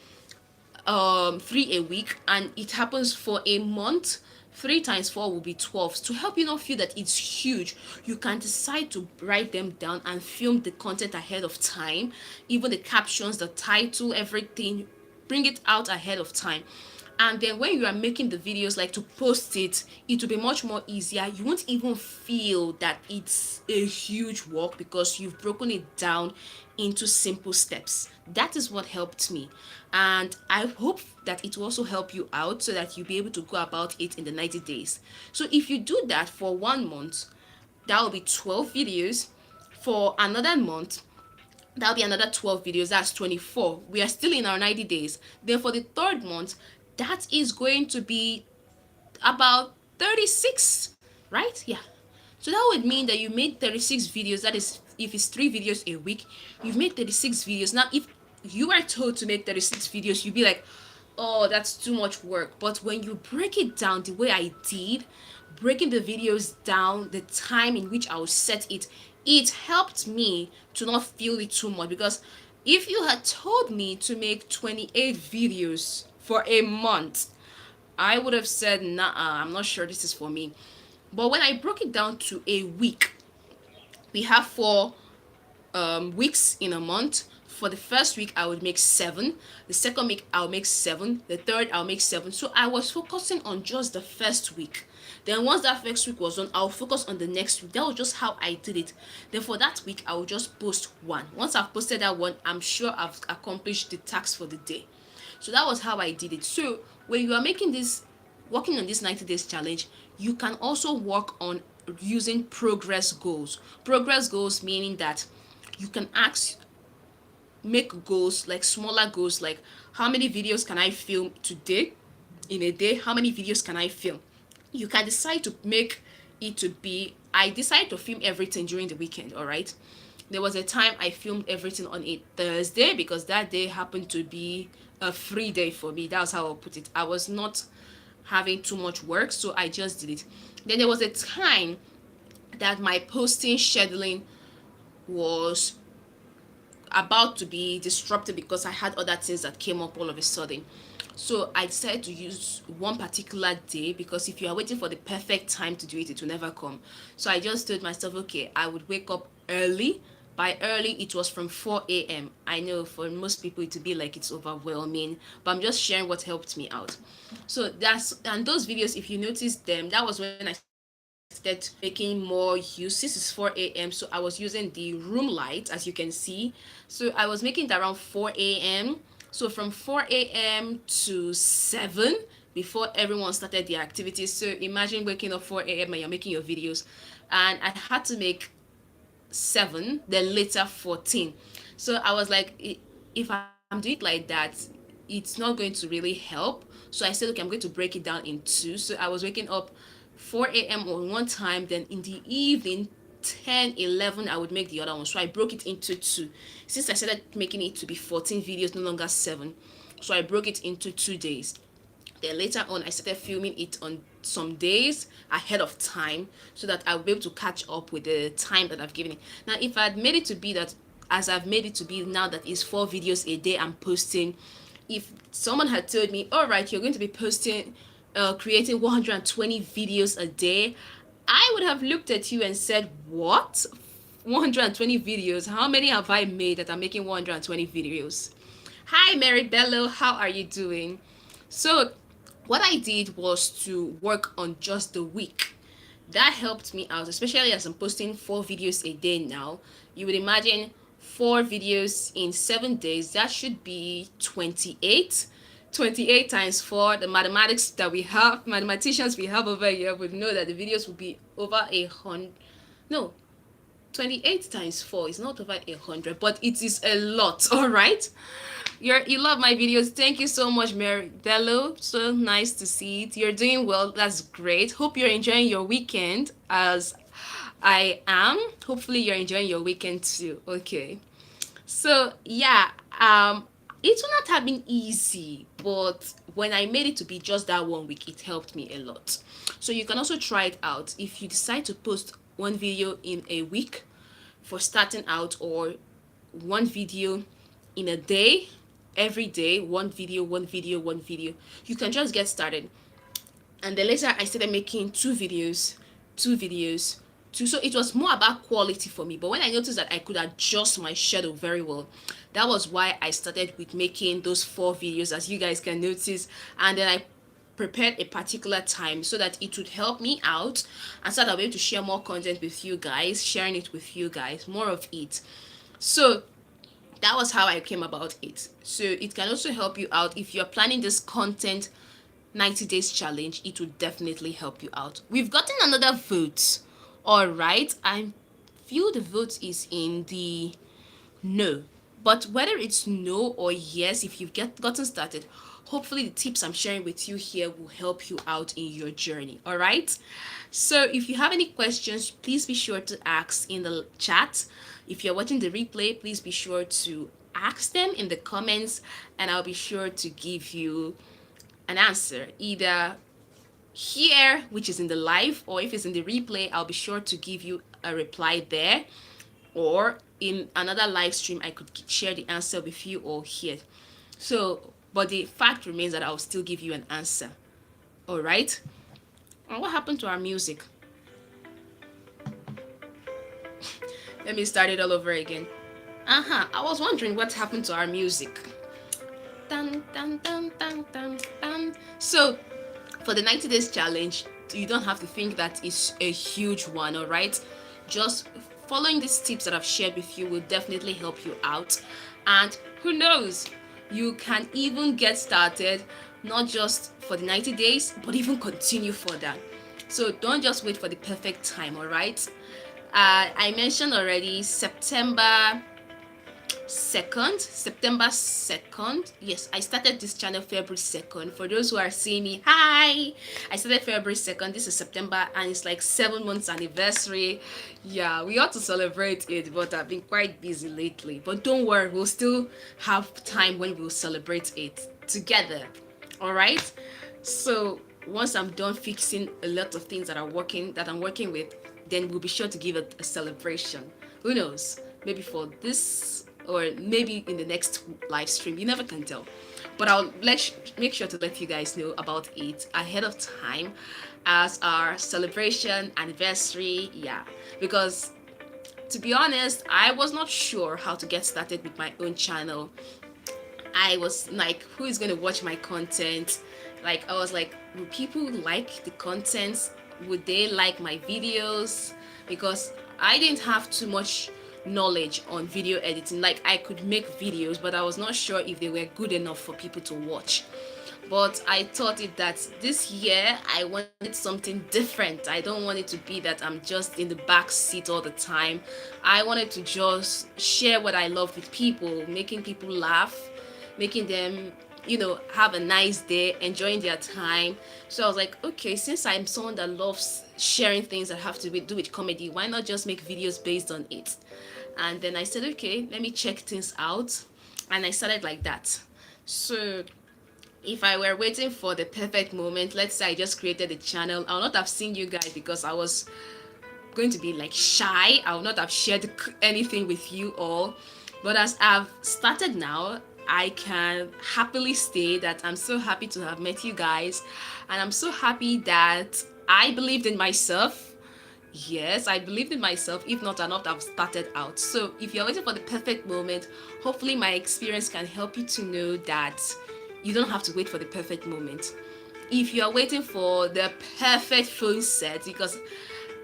3 a week, and it happens for a month, 3 times 4 will be 12. To help you not feel that it's huge, you can decide to write them down and film the content ahead of time, even the captions, the title, everything. Bring it out ahead of time, and then when you are making the videos, like to post it, it will be much more easier. You won't even feel that it's a huge work, because you've broken it down into simple steps. That is what helped me, and I hope that it will also help you out, so that you'll be able to go about it in the 90 days. So if you do that for 1 month, that will be 12 videos. For another month, that'll be another 12 videos. That's 24. We are still in our 90 days. Then for the third month, that is going to be about 36, right? Yeah. So that would mean that you made 36 videos. That is, if it's 3 videos a week, you've made 36 videos. Now, if you are told to make 36 videos, you'd be like, oh, that's too much work. But when you break it down the way I did, breaking the videos down, the time in which I will set it, it helped me to not feel it too much. Because if you had told me to make 28 videos for a month, I would have said, nah, I'm not sure this is for me. But when I broke it down to a week, we have 4 weeks in a month. For the first week, I would make 7. The second week, I'll make 7. The third, I'll make 7. So I was focusing on just the first week. Then once that first week was done, I'll focus on the next week. That was just how I did it. Then for that week, I will just post 1. Once I've posted that 1, I'm sure I've accomplished the task for the day. So that was how I did it. So when you are working on this 90 days challenge, you can also work on using progress goals. Progress goals meaning that you can make goals, like smaller goals, like how many videos can I film today, in a day, how many videos can I film. You can decide to make it to be, I decided to film everything during the weekend. All right, there was a time I filmed everything on a Thursday because that day happened to be a free day for me. That's how I'll put it. I was not having too much work, so I just did it. Then there was a time that my posting scheduling was about to be disrupted because I had other things that came up all of a sudden. So I decided to use one particular day, because if you are waiting for the perfect time to do it, it will never come. So I just told myself, okay, I would wake up early. By early, it was from 4 a.m. I know for most people it would be like it's overwhelming, but I'm just sharing what helped me out. So and those videos, if you notice them, that was when I started making more use. This is 4 a.m. So I was using the room light, as you can see. So I was making it around 4 a.m. So from 4 a.m. to 7, before everyone started their activities. So imagine waking up 4 a.m. and you're making your videos. And I had to make 7, then later 14. So I was like, if I'm doing it like that, it's not going to really help. So I said, okay, I'm going to break it down in 2. So I was waking up 4 a.m. on one time, then in the evening 10, 11, I would make the other one. So I broke it into 2. Since I started making it to be 14 videos, no longer 7, so I broke it into 2 days. Then later on, I started filming it on some days ahead of time so that I'll be able to catch up with the time that I've given it. Now, if I had made it to be that, as I've made it to be now, that is 4 videos a day I'm posting, if someone had told me, all right, you're going to be posting, creating 120 videos a day, I would have looked at you and said, what? 120 videos? How many have I made that I'm making 120 videos? Hi, Mary Bello, how are you doing? So what I did was to work on just the week. That helped me out, especially as I'm posting 4 videos a day now. You would imagine 4 videos in 7 days, that should be 28. 28 times 4, the mathematics that we have, mathematicians we have over here would know that the videos will be over 100. No, 28 times 4 is not over 100, but it is a lot. All right, you love my videos. Thank you so much, Mary Bello. So nice to see it. You're doing well. That's great. Hope you're enjoying your weekend as I am. Hopefully you're enjoying your weekend too. Okay, so yeah, it will not have been easy, but when I made it to be just that 1 week, it helped me a lot. So you can also try it out. If you decide to post 1 video in a week for starting out, or 1 video in a day, every day, 1 video, 1 video, 1 video, you can just get started. And then later I started making 2 videos, 2 videos, 2. So it was more about quality for me. But when I noticed that I could adjust my schedule very well, that was why I started with making those 4 videos, as you guys can notice. And then I prepared a particular time so that it would help me out, and so that I'll be able to share more content with you guys, sharing it with you guys, more of it. So that was how I came about it. So it can also help you out if you're planning this content 90 days challenge. It will definitely help you out. We've gotten another vote. All right, I'm feel the vote is in the no. But whether it's no or yes, if you've gotten started, hopefully the tips I'm sharing with you here will help you out in your journey. All right. So if you have any questions, please be sure to ask in the chat. If you're watching the replay, please be sure to ask them in the comments, and I'll be sure to give you an answer either here, which is in the live, or if it's in the replay, I'll be sure to give you a reply there, or in another live stream I could share the answer with you all here. So but the fact remains that I'll still give you an answer. All right. And what happened to our music? Let me start it all over again. I was wondering what happened to our music. Dun, dun, dun, dun, dun, dun. So for the 90 days challenge, you don't have to think that it's a huge one. All right, just following these tips that I've shared with you will definitely help you out. And who knows, you can even get started not just for the 90 days but even continue further. So don't just wait for the perfect time. All right, I mentioned already September 2nd. Yes, I started this channel February 2nd. For those who are seeing me, hi! I started February 2nd. This is September, and it's like 7 months anniversary. Yeah, we ought to celebrate it, but I've been quite busy lately. But don't worry, we'll still have time when we'll celebrate it together. Alright? So once I'm done fixing a lot of things that I'm working with, then we'll be sure to give it a celebration. Who knows? Maybe for this, or maybe in the next live stream. You never can tell. But I'll make sure to let you guys know about it ahead of time as our celebration anniversary. Yeah, because to be honest, I was not sure how to get started with my own channel. I was like, who is going to watch my content? Like, I was like, will people like the content? Would they like my videos? Because I didn't have too much knowledge on video editing. Like, I could make videos, but I was not sure if they were good enough for people to watch. But I thought it that this year I wanted something different. I don't want it to be that I'm just in the back seat all the time. I wanted to just share what I love with people, making people laugh, making them, have a nice day, enjoying their time. So I was like, okay, since I'm someone that loves sharing things that have to do with comedy, why not just make videos based on it? And then I said, okay, let me check things out. And I started like that. So if I were waiting for the perfect moment, let's say I just created a channel, I would not have seen you guys because I was going to be like shy. I would not have shared anything with you all. But as I've started now, I can happily say that I'm so happy to have met you guys, and I'm so happy that I believed in myself. Yes, I believed in myself. If not, I'd not have started out. So if you're waiting for the perfect moment, hopefully my experience can help you to know that you don't have to wait for the perfect moment. If you're waiting for the perfect phone set, because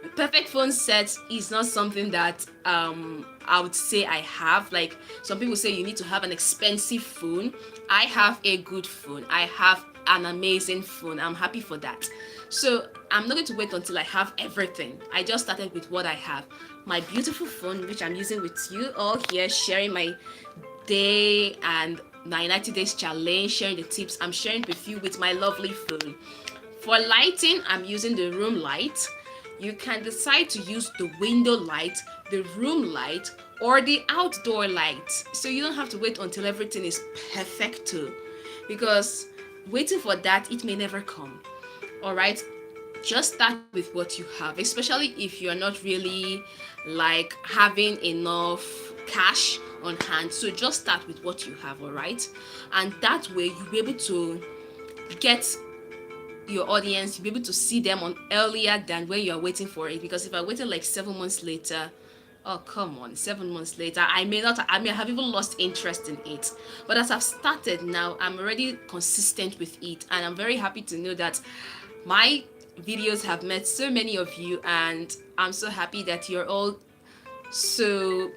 the perfect phone set is not something that I would say I have. Like, some people say you need to have an expensive phone. I have a good phone. I have an amazing phone. I'm happy for that. So I'm not going to wait until I have everything. I just started with what I have. My beautiful phone, which I'm using with you all here, sharing my day and my 90 days challenge, sharing the tips I'm sharing with you with my lovely phone. For lighting, I'm using the room light. You can decide to use the window light, the room light, or the outdoor light. So you don't have to wait until everything is perfecto, because waiting for that, it may never come. All right, just start with what you have, especially if you're not really like having enough cash on hand. So just start with what you have. All right, and that way you'll be able to get your audience, you'll be able to see them on earlier than when you're waiting for it. Because if I waited like 7 months later, oh come on, 7 months later, I may have even lost interest in it. But as I've started now, I'm already consistent with it, and I'm very happy to know that my videos have met so many of you, and I'm so happy that you're all so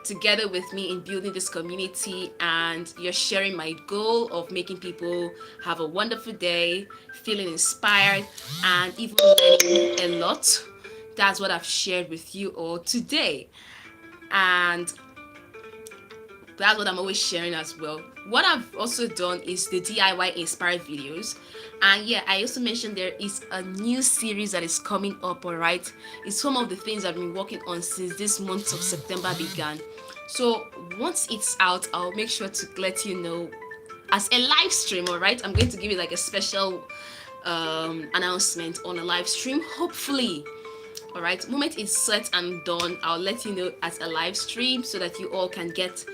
together with me in building this community, and you're sharing my goal of making people have a wonderful day, feeling inspired, and even learning a lot. That's what I've shared with you all today. And that's what I'm always sharing as well. What I've also done is the DIY inspired videos. And yeah, I also mentioned there is a new series that is coming up, alright? It's some of the things I've been working on since this month of September began. So once it's out, I'll make sure to let you know as a live stream, alright? I'm going to give you like a special announcement on a live stream, hopefully. All right, moment it's set and done, I'll let you know as a live stream so that you all can get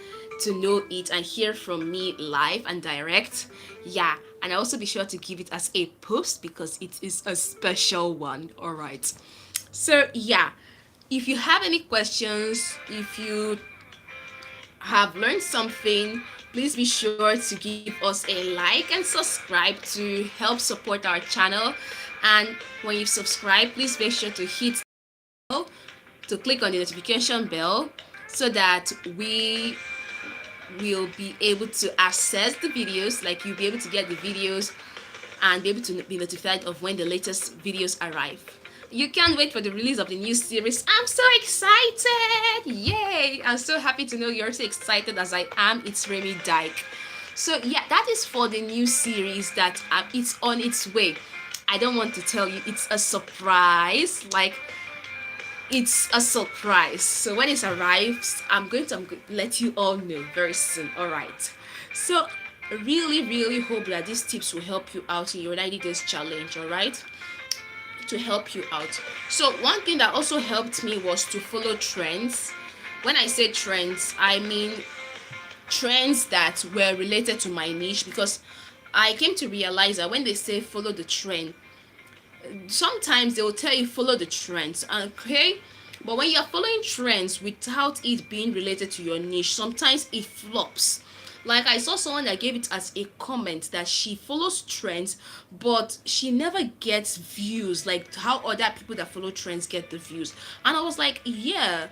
to know it and hear from me live and direct. Yeah, and I'll also be sure to give it as a post because it is a special one. All right, so yeah, if you have any questions, if you have learned something, please be sure to give us a like and subscribe to help support our channel. And when you subscribe, please make sure to hit to click on the notification bell so that we will be able to access the videos, like you'll be able to get the videos and be able to be notified of when the latest videos arrive. You can't wait for the release of the new series. I'm so excited! Yay! I'm so happy to know you're so excited as I am. It's Remy Dyke. So yeah, that is for the new series that it's on its way. I don't want to tell you, it's a surprise. Like, it's a surprise. So when it arrives, I'm going to let you all know very soon. All right. So really hope that these tips will help you out in your 90 days challenge. All right, to help you out. So one thing that also helped me was to follow trends. When I say trends, I mean trends that were related to my niche, because I came to realize that when they say follow the trend, sometimes they will tell you follow the trends, okay, but when you're following trends without it being related to your niche, sometimes it flops. Like, I saw someone that gave it as a comment that she follows trends but she never gets views like how other people that follow trends get the views. And I was like, yeah,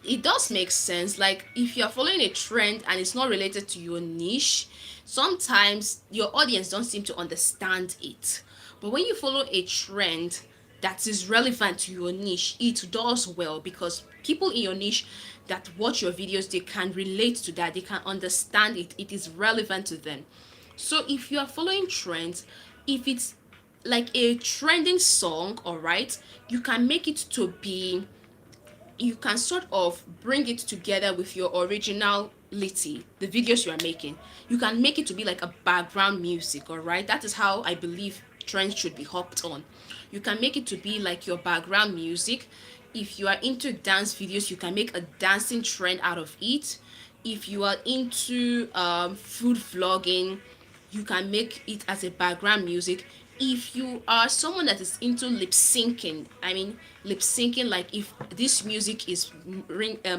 it does make sense. Like, if you're following a trend and it's not related to your niche, sometimes your audience don't seem to understand it. But when you follow a trend that is relevant to your niche, it does well, because people in your niche that watch your videos, they can relate to that, they can understand it, it is relevant to them. So if you are following trends, if it's like a trending song, all right, you can make it to be, you can sort of bring it together with your originality, the videos you are making. You can make it to be like a background music, all right? That is how I believe trends should be hopped on. You can make it to be like your background music. If you are into dance videos, you can make a dancing trend out of it. If you are into food vlogging, you can make it as a background music. If you are someone that is into lip syncing, I mean lip syncing, like if this music is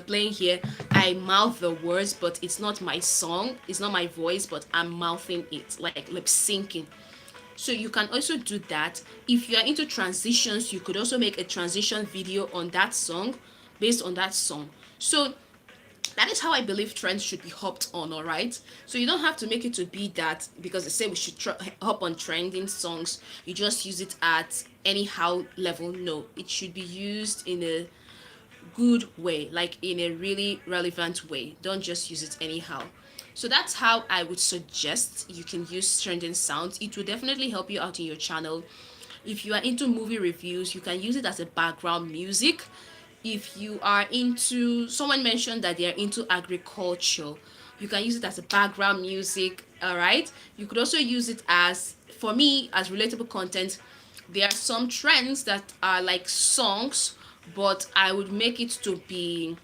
playing here, I mouth the words, but it's not my song, it's not my voice, but I'm mouthing it, like lip syncing. So you can also do that. If you are into transitions, you could also make a transition video on that song, based on that song. So that is how I believe trends should be hopped on, all right? So you don't have to make it to be that because they say we should hop on trending songs, you just use it at anyhow level. No, it should be used in a good way, like in a really relevant way. Don't just use it anyhow. So that's how I would suggest you can use trending sounds. It will definitely help you out in your channel. If you are into movie reviews, you can use it as a background music. If you are into, someone mentioned that they are into agriculture, you can use it as a background music. All right, you could also use it as, for me, as relatable content. There are some trends that are like songs, but I would make it to be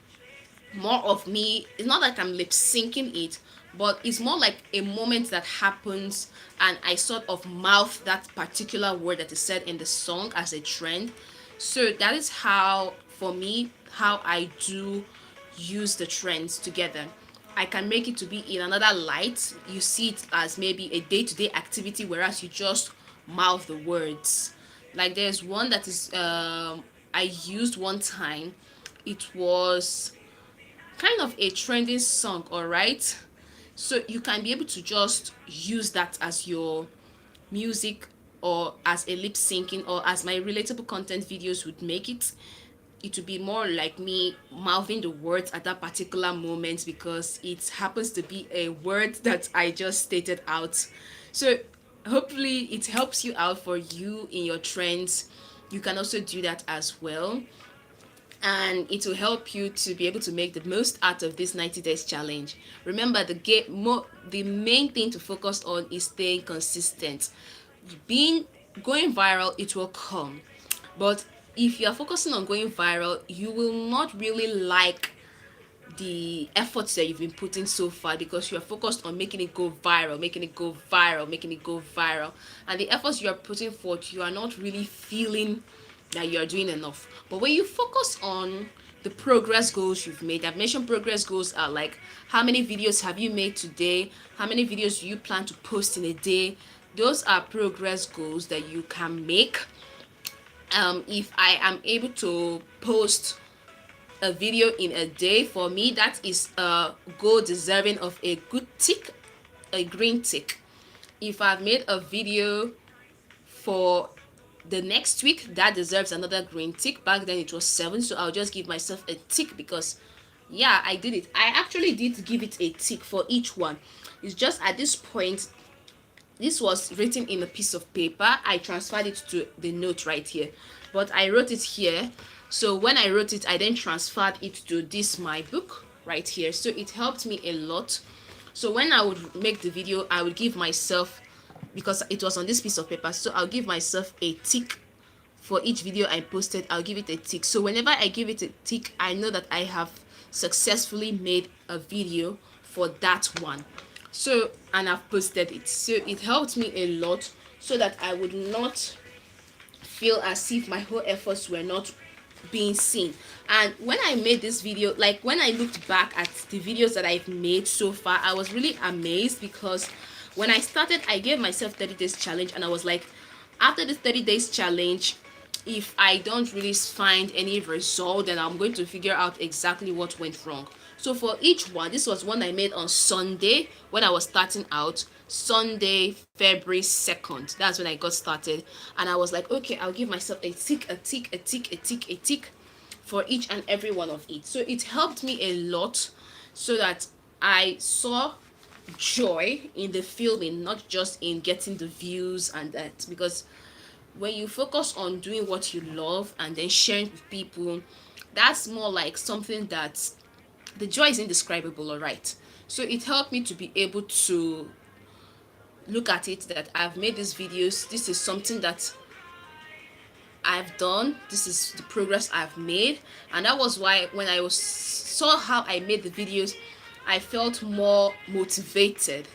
more of me. It's not like I'm lip syncing it, but it's more like a moment that happens and I sort of mouth that particular word that is said in the song as a trend. So that is how, for me, how I do use the trends together. I can make it to be in another light. You see it as maybe a day-to-day activity, whereas you just mouth the words. Like, there's one that is I used one time. It was kind of a trending song, all right? So you can be able to just use that as your music or as a lip syncing, or as my relatable content videos would make it. It would be more like me mouthing the words at that particular moment because it happens to be a word that I just stated out. So hopefully it helps you out for you in your trends. You can also do that as well, and it will help you to be able to make the most out of this 90 days challenge. Remember, the main thing to focus on is staying consistent. Being Going viral, it will come, but if you are focusing on going viral, you will not really like the efforts that you've been putting so far, because you are focused on making it go viral, making it go viral, making it go viral, and the efforts you are putting forth, you are not really feeling that you are doing enough. But when you focus on the progress goals you've made, I've mentioned progress goals are like, how many videos have you made today, how many videos do you plan to post in a day. Those are progress goals that you can make. If I am able to post a video in a day, for me that is a goal deserving of a good tick, a green tick. If I've made a video for the next week, that deserves another green tick. Back then it was 7, so I'll just give myself a tick because yeah, I did it. I actually did give it a tick for each one. It's just at this point, this was written in a piece of paper. I transferred it to the note right here, but I wrote it here. So when I wrote it, I then transferred it to this my book right here. So it helped me a lot. So when I would make the video, I would give myself, because it was on this piece of paper, so I'll give myself a tick for each video I posted. I'll give it a tick. So whenever I give it a tick, I know that I have successfully made a video for that one. So, and I've posted it. So it helped me a lot, so that I would not feel as if my whole efforts were not being seen. And when I made this video, like when I looked back at the videos that I've made so far, I was really amazed, because when I started, I gave myself 30 days challenge, and I was like, after this 30 days challenge, if I don't really find any result, then I'm going to figure out exactly what went wrong. So for each one, this was one I made on Sunday when I was starting out. Sunday, February 2nd. That's when I got started. And I was like, okay, I'll give myself a tick, a tick, a tick, a tick, a tick for each and every one of it. So it helped me a lot, so that I saw joy in the filming, not just in getting the views and that. Because when you focus on doing what you love and then sharing with people, that's more like something that the joy is indescribable, all right. So it helped me to be able to look at it that I've made these videos. This is something that I've done. This is the progress I've made. And that was why when I saw how I made the videos, I felt more motivated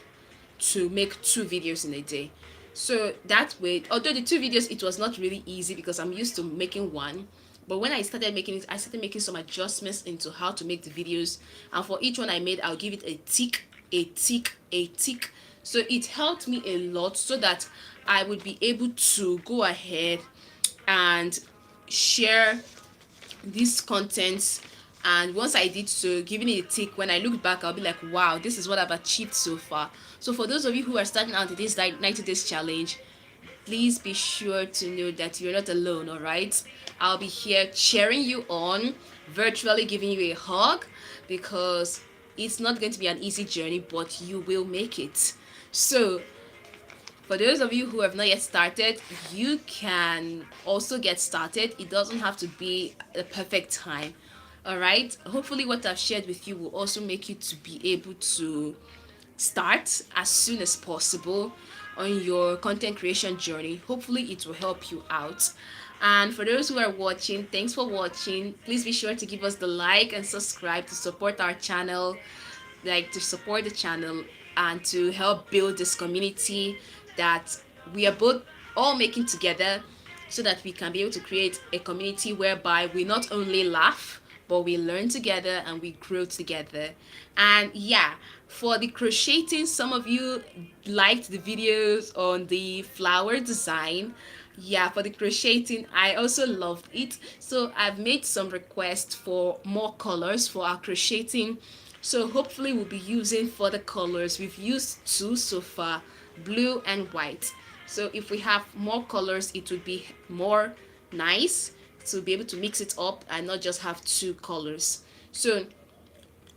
to make 2 videos in a day. So that way, although the 2 videos, it was not really easy because I'm used to making one, but when I started making it, I started making some adjustments into how to make the videos, and for each one I made, I'll give it a tick, a tick, a tick. So it helped me a lot, so that I would be able to go ahead and share these contents. And once I did so, giving it a tick, when I look back, I'll be like, wow, this is what I've achieved so far. So for those of you who are starting out this 90 days challenge, please be sure to know that you're not alone, all right? I'll be here cheering you on, virtually giving you a hug, because it's not going to be an easy journey, but you will make it. So for those of you who have not yet started, you can also get started. It doesn't have to be the perfect time. All right. Hopefully what I've shared with you will also make you to be able to start as soon as possible on your content creation journey. Hopefully it will help you out. And for those who are watching, thanks for watching. Please be sure to give us the like and subscribe to support our channel, like to support the channel and to help build this community that we are both all making together, so that we can be able to create a community whereby we not only laugh, but we learn together and we grow together. And yeah, for the crocheting, some of you liked the videos on the flower design. Yeah, for the crocheting, I also loved it. So I've made some requests for more colors for our crocheting. So hopefully we'll be using further colors. We've used 2 so far, blue and white. So if we have more colors, it would be more nice to be able to mix it up and not just have two colors. So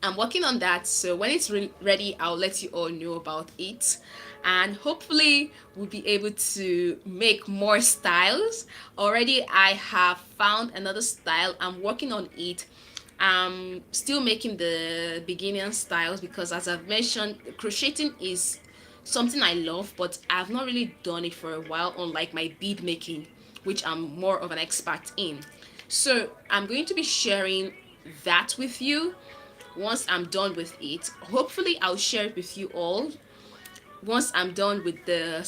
I'm working on that. So when it's ready, I'll let you all know about it. And hopefully, we'll be able to make more styles. Already, I have found another style. I'm working on it. I'm still making the beginner styles because, as I've mentioned, crocheting is something I love, but I've not really done it for a while, unlike my bead making, which I'm more of an expert in. So, I'm going to be sharing that with you once I'm done with it. Hopefully, I'll share it with you all once I'm done with the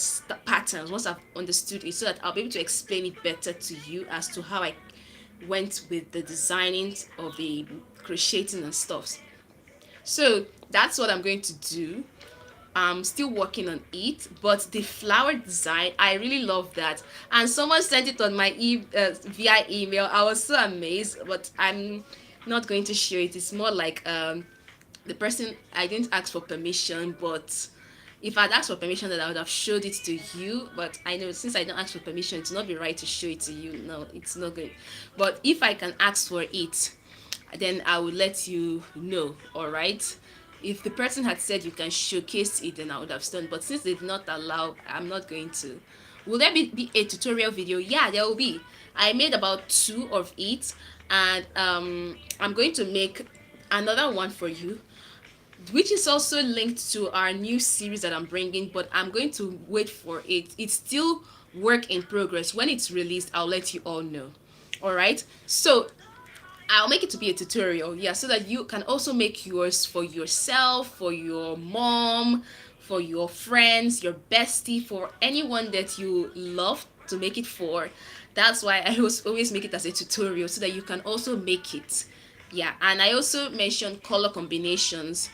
patterns, once I've understood it, so that I'll be able to explain it better to you as to how I went with the designing of the crocheting and stuff. So that's what I'm going to do. I'm still working on it, but the flower design, I really love that. And someone sent it on my via email. I was so amazed, but I'm not going to share it. It's more like the person, I didn't ask for permission, but if I'd asked for permission, then I would have showed it to you. But I know since I don't ask for permission, it's not be right to show it to you. No, it's not good. But if I can ask for it, then I will let you know. All right. If the person had said you can showcase it, then I would have done. But since they did not allow, I'm not going to. Will there be a tutorial video? Yeah, there will be. I made about two of it, and I'm going to make another one for you, which is also linked to our new series that I'm bringing, but I'm going to wait for it. It's still work in progress. When it's released, I'll let you all know. All right. So I'll make it to be a tutorial, yeah, so that you can also make yours for yourself, for your mom, for your friends, your bestie, for anyone that you love to make it for. That's why I always make it as a tutorial so that you can also make it. Yeah, and I also mentioned color combinations.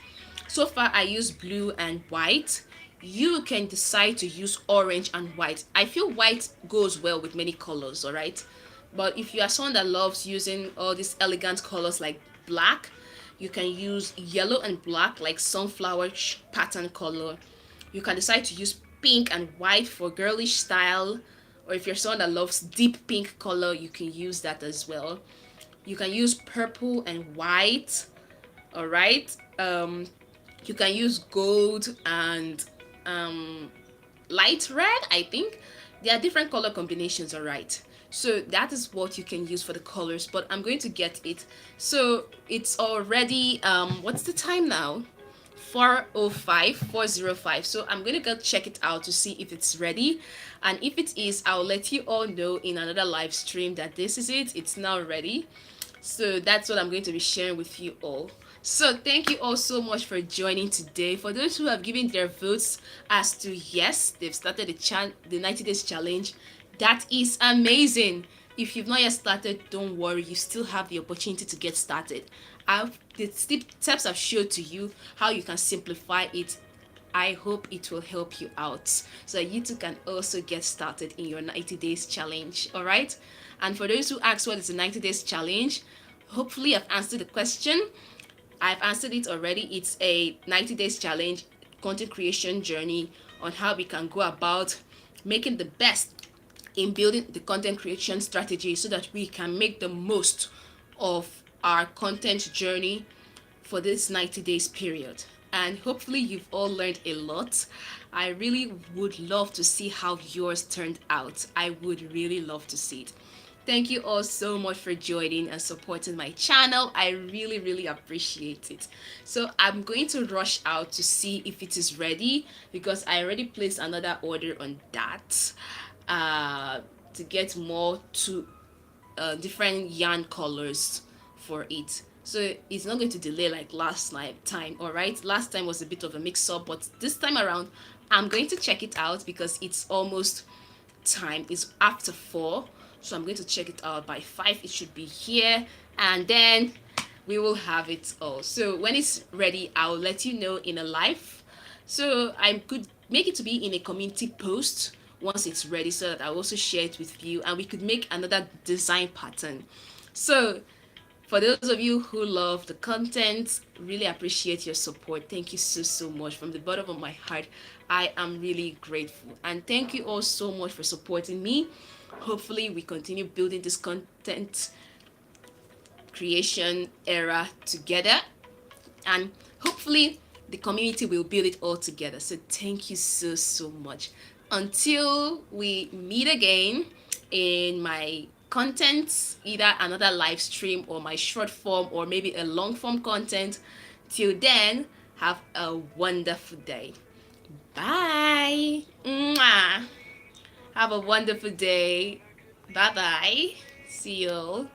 So far, I use blue and white. You can decide to use orange and white. I feel white goes well with many colors, all right? But if you are someone that loves using all these elegant colors like black, you can use yellow and black like sunflower pattern color. You can decide to use pink and white for girlish style, or if you're someone that loves deep pink color, you can use that as well. You can use purple and white, all right? You can use gold and light red, I think. There are different color combinations, all right? So that is what you can use for the colors, but I'm going to get it. So it's already, what's the time now? 4:05, 4:05. So I'm going to go check it out to see if it's ready. And if it is, I'll let you all know in another live stream that this is it. It's now ready. So that's what I'm going to be sharing with you all. So thank you all so much for joining today. For those who have given their votes as to yes, they've started the 90 days challenge, that is amazing. If you've not yet started, don't worry, you still have the opportunity to get started. The steps I've showed to you how you can simplify it. I hope it will help you out so that you too can also get started in your 90 days challenge. All right. And for those who ask what is the 90 days challenge, hopefully I've answered the question. I've answered it already. It's a 90 days challenge content creation journey on how we can go about making the best in building the content creation strategy so that we can make the most of our content journey for this 90 days period. And hopefully you've all learned a lot. I really would love to see how yours turned out. I would really love to see it. Thank you all so much for joining and supporting my channel. I really, really appreciate it. So I'm going to rush out to see if it is ready because I already placed another order on that to get more different yarn colors for it. So it's not going to delay like last time, all right? Last time was a bit of a mix-up, but this time around, I'm going to check it out because it's almost time. It's after 4, so I'm going to check it out by 5. It should be here, and then we will have it all. So when it's ready, I'll let you know in a live. So I could make it to be in a community post once it's ready so that I'll also share it with you and we could make another design pattern. So For those of you who love the content, really appreciate your support. Thank you so much from the bottom of my heart. I am really grateful. And thank you all so much for supporting me. Hopefully, we continue building this content creation era together, and hopefully the community will build it all together. So thank you so much. Until we meet again in my content, either another live stream or my short form or maybe a long form content, till then, have a wonderful day. Bye. Mwah. Have a wonderful day. Bye bye. See you.